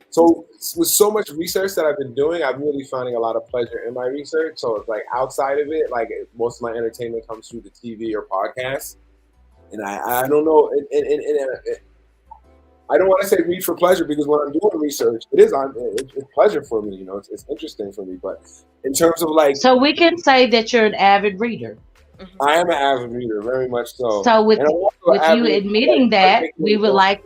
So with so much research that I've been doing, I'm really finding a lot of pleasure in my research. So it's like outside of it, like most of my entertainment comes through the TV or podcasts. And I don't know, and I don't want to say read for pleasure because when I'm doing research, it's pleasure for me. It's interesting for me. But in terms of like, So we can say that you're an avid reader. I am an avid reader, very much so. So with And I'm also an with you avid, admitting that, we articulating would book. like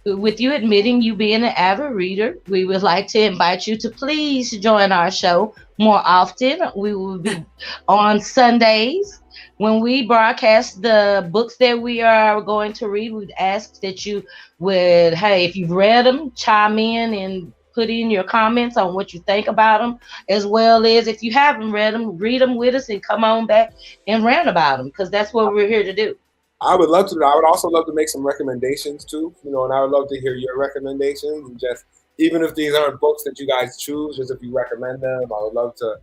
with you admitting you being an avid reader, we would like to invite you to please join our show more often. We will be on Sundays when we broadcast the books that we are going to read. We'd ask that you would, hey, if you've read them, chime in and put in your comments on what you think about them, as well as if you haven't read them with us and come on back and rant about them, because that's what we're here to do. I would love to. I would also love to make some recommendations too. And I would love to hear your recommendations. And just even if these aren't books that you guys choose, just if you recommend them, I would love to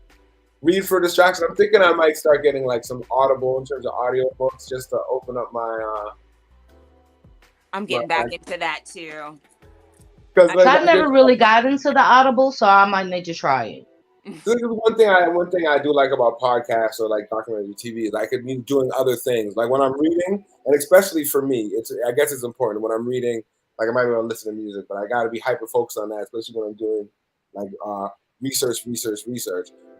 read for distraction. I'm thinking I might start getting like some Audible in terms of audio books just to open up my. I'm getting back into that too. Because So I've never really got into the Audible, so I might need to try it. this is one thing I do like about podcasts or like documentary TV is I could be doing other things. Like when I'm reading, and especially for me, I guess it's important when I'm reading. Like I might be able to listen to music, but I got to be hyper focused on that, especially when I'm doing like research.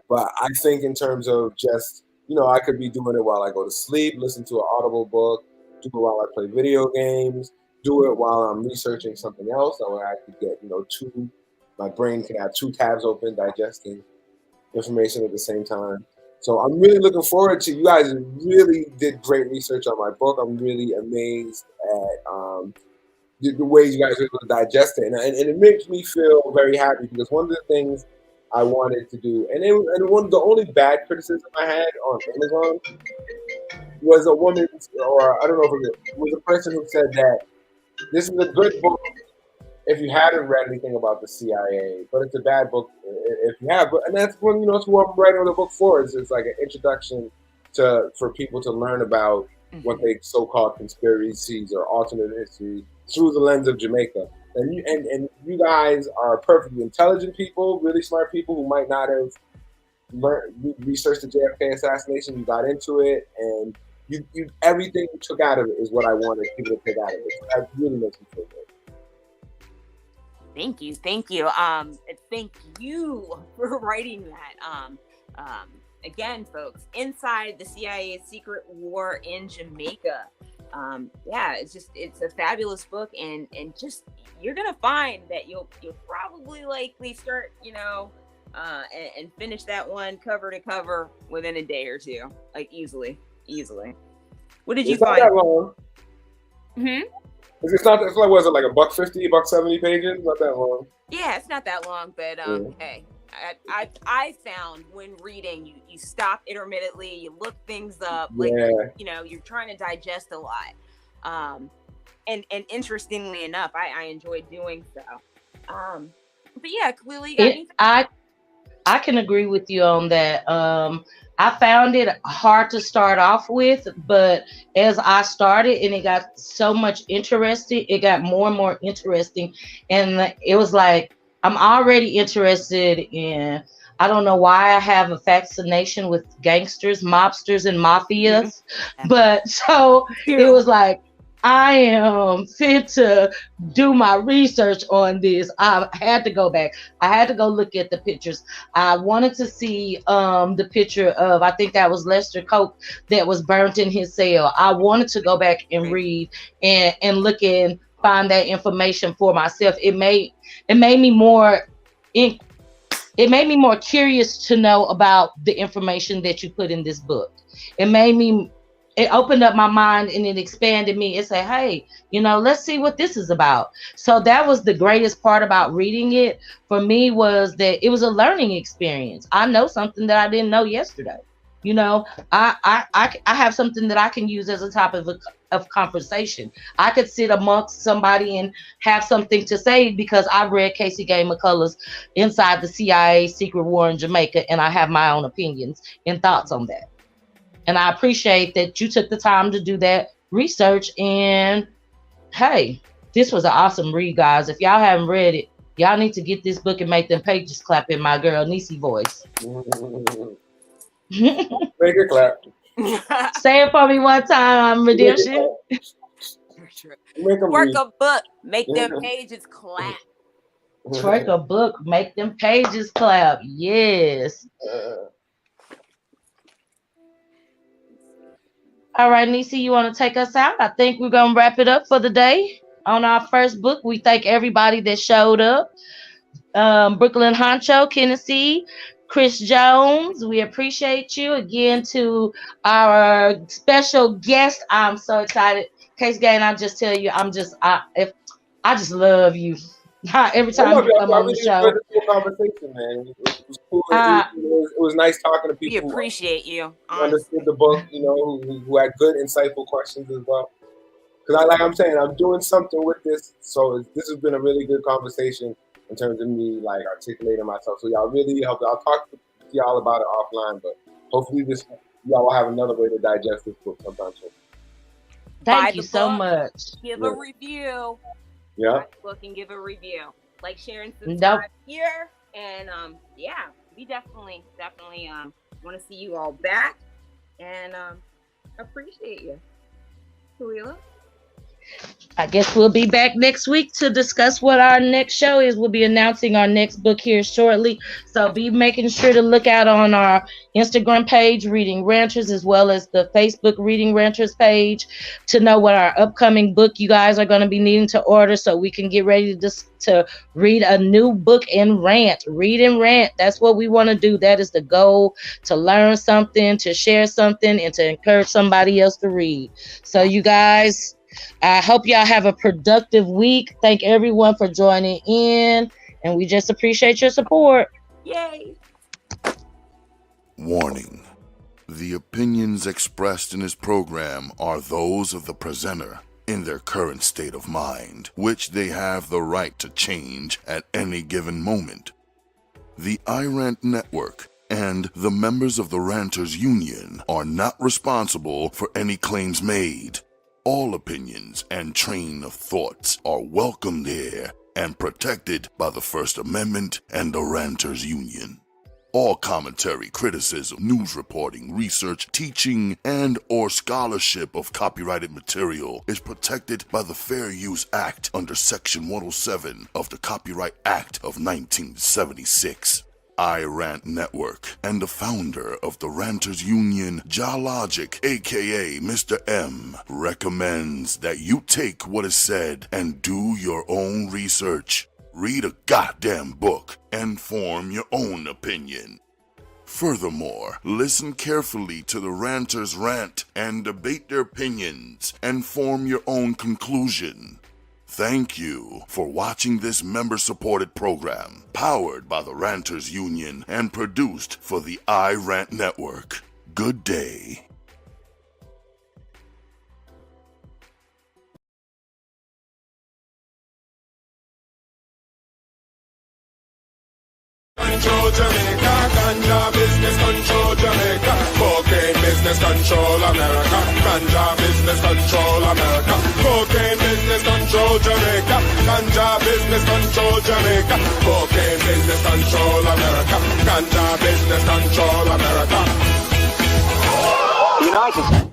But I think in terms of just I could be doing it while I go to sleep, listen to an Audible book, do it while I play video games, do it while I'm researching something else, or I could get my brain can have two tabs open digesting information at the same time. So I'm really looking forward to you guys. Really did great research on my book. I'm really amazed at the ways you guys are able to digest it, and it makes me feel very happy because one of the things I wanted to do, and one of the only bad criticism I had on Amazon was a woman, or I don't know if it was a person who said that this is a good book if you haven't read anything about the CIA, but it's a bad book if you have. And that's when it's what I'm writing the book for. It's like an introduction for people to learn about what they so-called conspiracies or alternate histories through the lens of Jamaica. And you guys are perfectly intelligent people, really smart people who might not have researched the JFK assassination. You got into it, and you everything you took out of it is what I wanted people to take out of it. So that really makes me feel good. Thank you. Thank you for writing that. Again, folks, Inside the CIA's Secret War in Jamaica. It's a fabulous book, and just you're gonna find that you'll probably likely start, and finish that one cover to cover within a day or two, like easily. What did you find? Not that long. It's not. It's like, was it like $150, $170 pages? Not that long. Yeah, it's not that long, but hey, I found when reading, you stop intermittently, you look things up, like you're trying to digest a lot. And interestingly enough, I enjoy doing so. But yeah, clearly, I can agree with you on that. I found it hard to start off with, but as I started and it got so much interesting, it got more and more interesting. And it was like, I'm already interested in, I don't know why I have a fascination with gangsters, mobsters, and mafias. But so it was like, I am fit to do my research on this. I had to go back. I had to go look at the pictures. I wanted to see the picture of, I think that was Lester Cope that was burnt in his cell. I wanted to go back and read and look and find that information for myself. It made me more curious to know about the information that you put in this book. It opened up my mind and it expanded me. It said, hey, let's see what this is about. So that was the greatest part about reading it for me, was that it was a learning experience. I know something that I didn't know yesterday. I have something that I can use as a topic of conversation. I could sit amongst somebody and have something to say because I've read Casey Gane McCullough's Inside the CIA Secret War in Jamaica, and I have my own opinions and thoughts on that. And I appreciate that you took the time to do that research. And hey, this was an awesome read, guys. If y'all haven't read it, y'all need to get this book and make them pages clap in my girl Niecy voice. Make it clap. Say it for me one time, Redemption. Work a book, make them pages clap. Twerk a book, make them pages clap. Yes. All right, Niecy, you want to take us out? I think we're going to wrap it up for the day. On our first book, we thank everybody that showed up. Brooklyn Honcho, Tennessee, Chris Jones, we appreciate you. Again, to our special guest, I'm so excited. Case Gane, I'll just tell you, I just love you. Every time you come on the show. Conversation, man. It was cool. It was nice talking to people. We appreciate you. Who understood the book, who had good, insightful questions as well. Because I'm saying, I'm doing something with this, so this has been a really good conversation in terms of me articulating myself. So y'all really helped. I'll talk to y'all about it offline, but hopefully y'all will have another way to digest this book sometime soon. Thank you so much. Give a review. Yeah. Book and give a review. Like, share, and subscribe here. And we definitely want to see you all back, and appreciate you. Khalila? I guess we'll be back next week to discuss what our next show is. We'll be announcing our next book here shortly. So be making sure to look out on our Instagram page, Reading Ranters, as well as the Facebook Reading Ranters page, to know what our upcoming book you guys are going to be needing to order, so we can get ready to read a new book and rant. Read and rant. That's what we want to do. That is the goal, to learn something, to share something, and to encourage somebody else to read. So you guys, I hope y'all have a productive week. Thank everyone for joining in, and we just appreciate your support. Yay! Warning. The opinions expressed in this program are those of the presenter in their current state of mind, which they have the right to change at any given moment. The iRant Network and the members of the Ranters Union are not responsible for any claims made. All opinions and train of thoughts are welcomed here and protected by the First Amendment and the Ranters Union. All commentary, criticism, news reporting, research, teaching, and or scholarship of copyrighted material is protected by the Fair Use Act under Section 107 of the Copyright Act of 1976. Rant Network and the founder of the Ranters Union, Jalogic, aka Mr. M, recommends that you take what is said and do your own research. Read a goddamn book and form your own opinion. Furthermore, listen carefully to the Ranters rant and debate their opinions and form your own conclusion. Thank you for watching this member-supported program, powered by the Ranters Union and produced for the Rant Network. Good day. Control Jamaica, ganja business control Jamaica, cocaine business control America, ganja business control America, cocaine business control Jamaica, ganja business control Jamaica, cocaine business control America, ganja business control America. United States.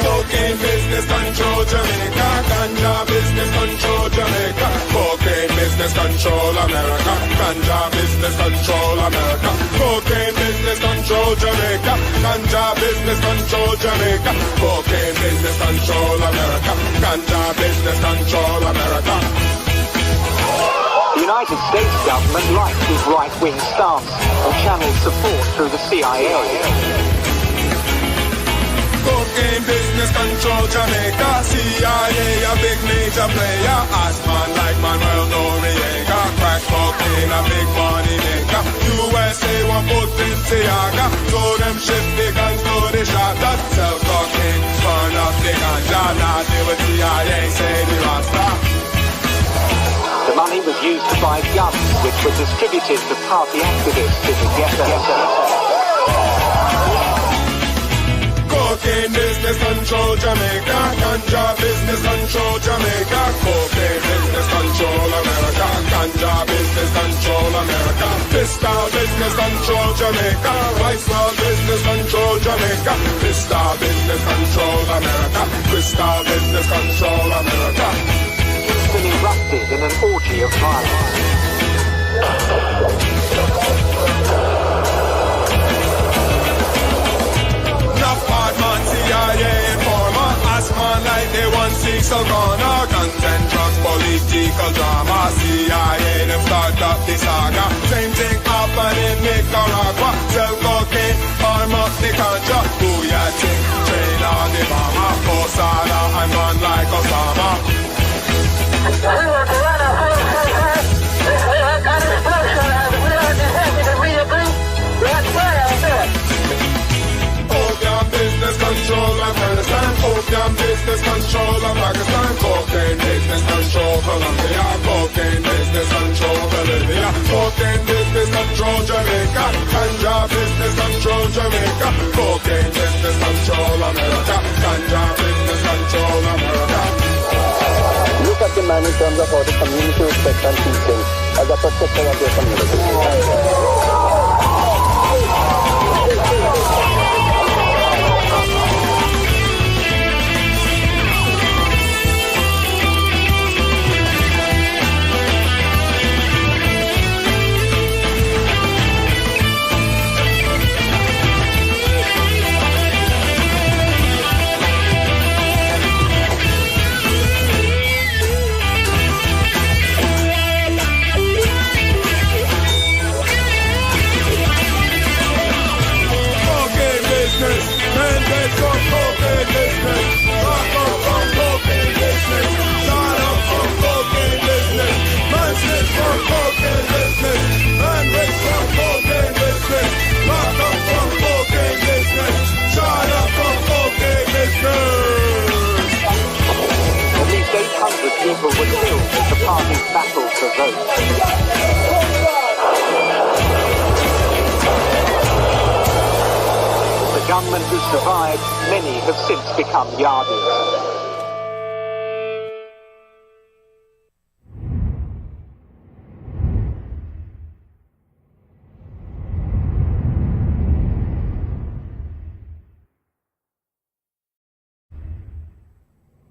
Cocaine business control Jamaica, ganja business control Jamaica, cocaine business control America, ganja business control America, cocaine business control Jamaica, ganja business control Jamaica, cocaine business control America, ganja business control America. The United States government likes his right-wing stance and channels support through the CIA. Cocaine business control Jamaica, CIA a big major player, Asman like Manuel Noriega, crack cocaine a big money maker, USA want put in Tiaga, so them ship the guns to the shot that sell cocaine, burn up the ganja, now deal with CIA, say the Rasta. The money was used to buy guns, which were distributed to party activists in the ghetto. Cocaine business control Jamaica, ganja business control Jamaica, cocaine business control America, ganja business control America, pistol business control Jamaica, rice well business control Jamaica, pistol business control America, crystal business control America. Houston erupted in an orgy of violence. Badman, CIA informer, Asman like they want see so gonna, guns and drugs, political drama, CIA them start up the saga, same thing happen in Nicaragua, sell cocaine, arm up the ganja, who ya think, train on the bomber, Osana and run like Osama. Opium business control Afghanistan, opium business control of Pakistan, cocaine business control Colombia, cocaine business control Bolivia, cocaine business control Jamaica, ganja business control Jamaica, cocaine business control America, ganja business control America. Look at the man in terms of how the community respects and treats him as a protector of their community. battle for votes. The gunmen who survived, many have since become yardis.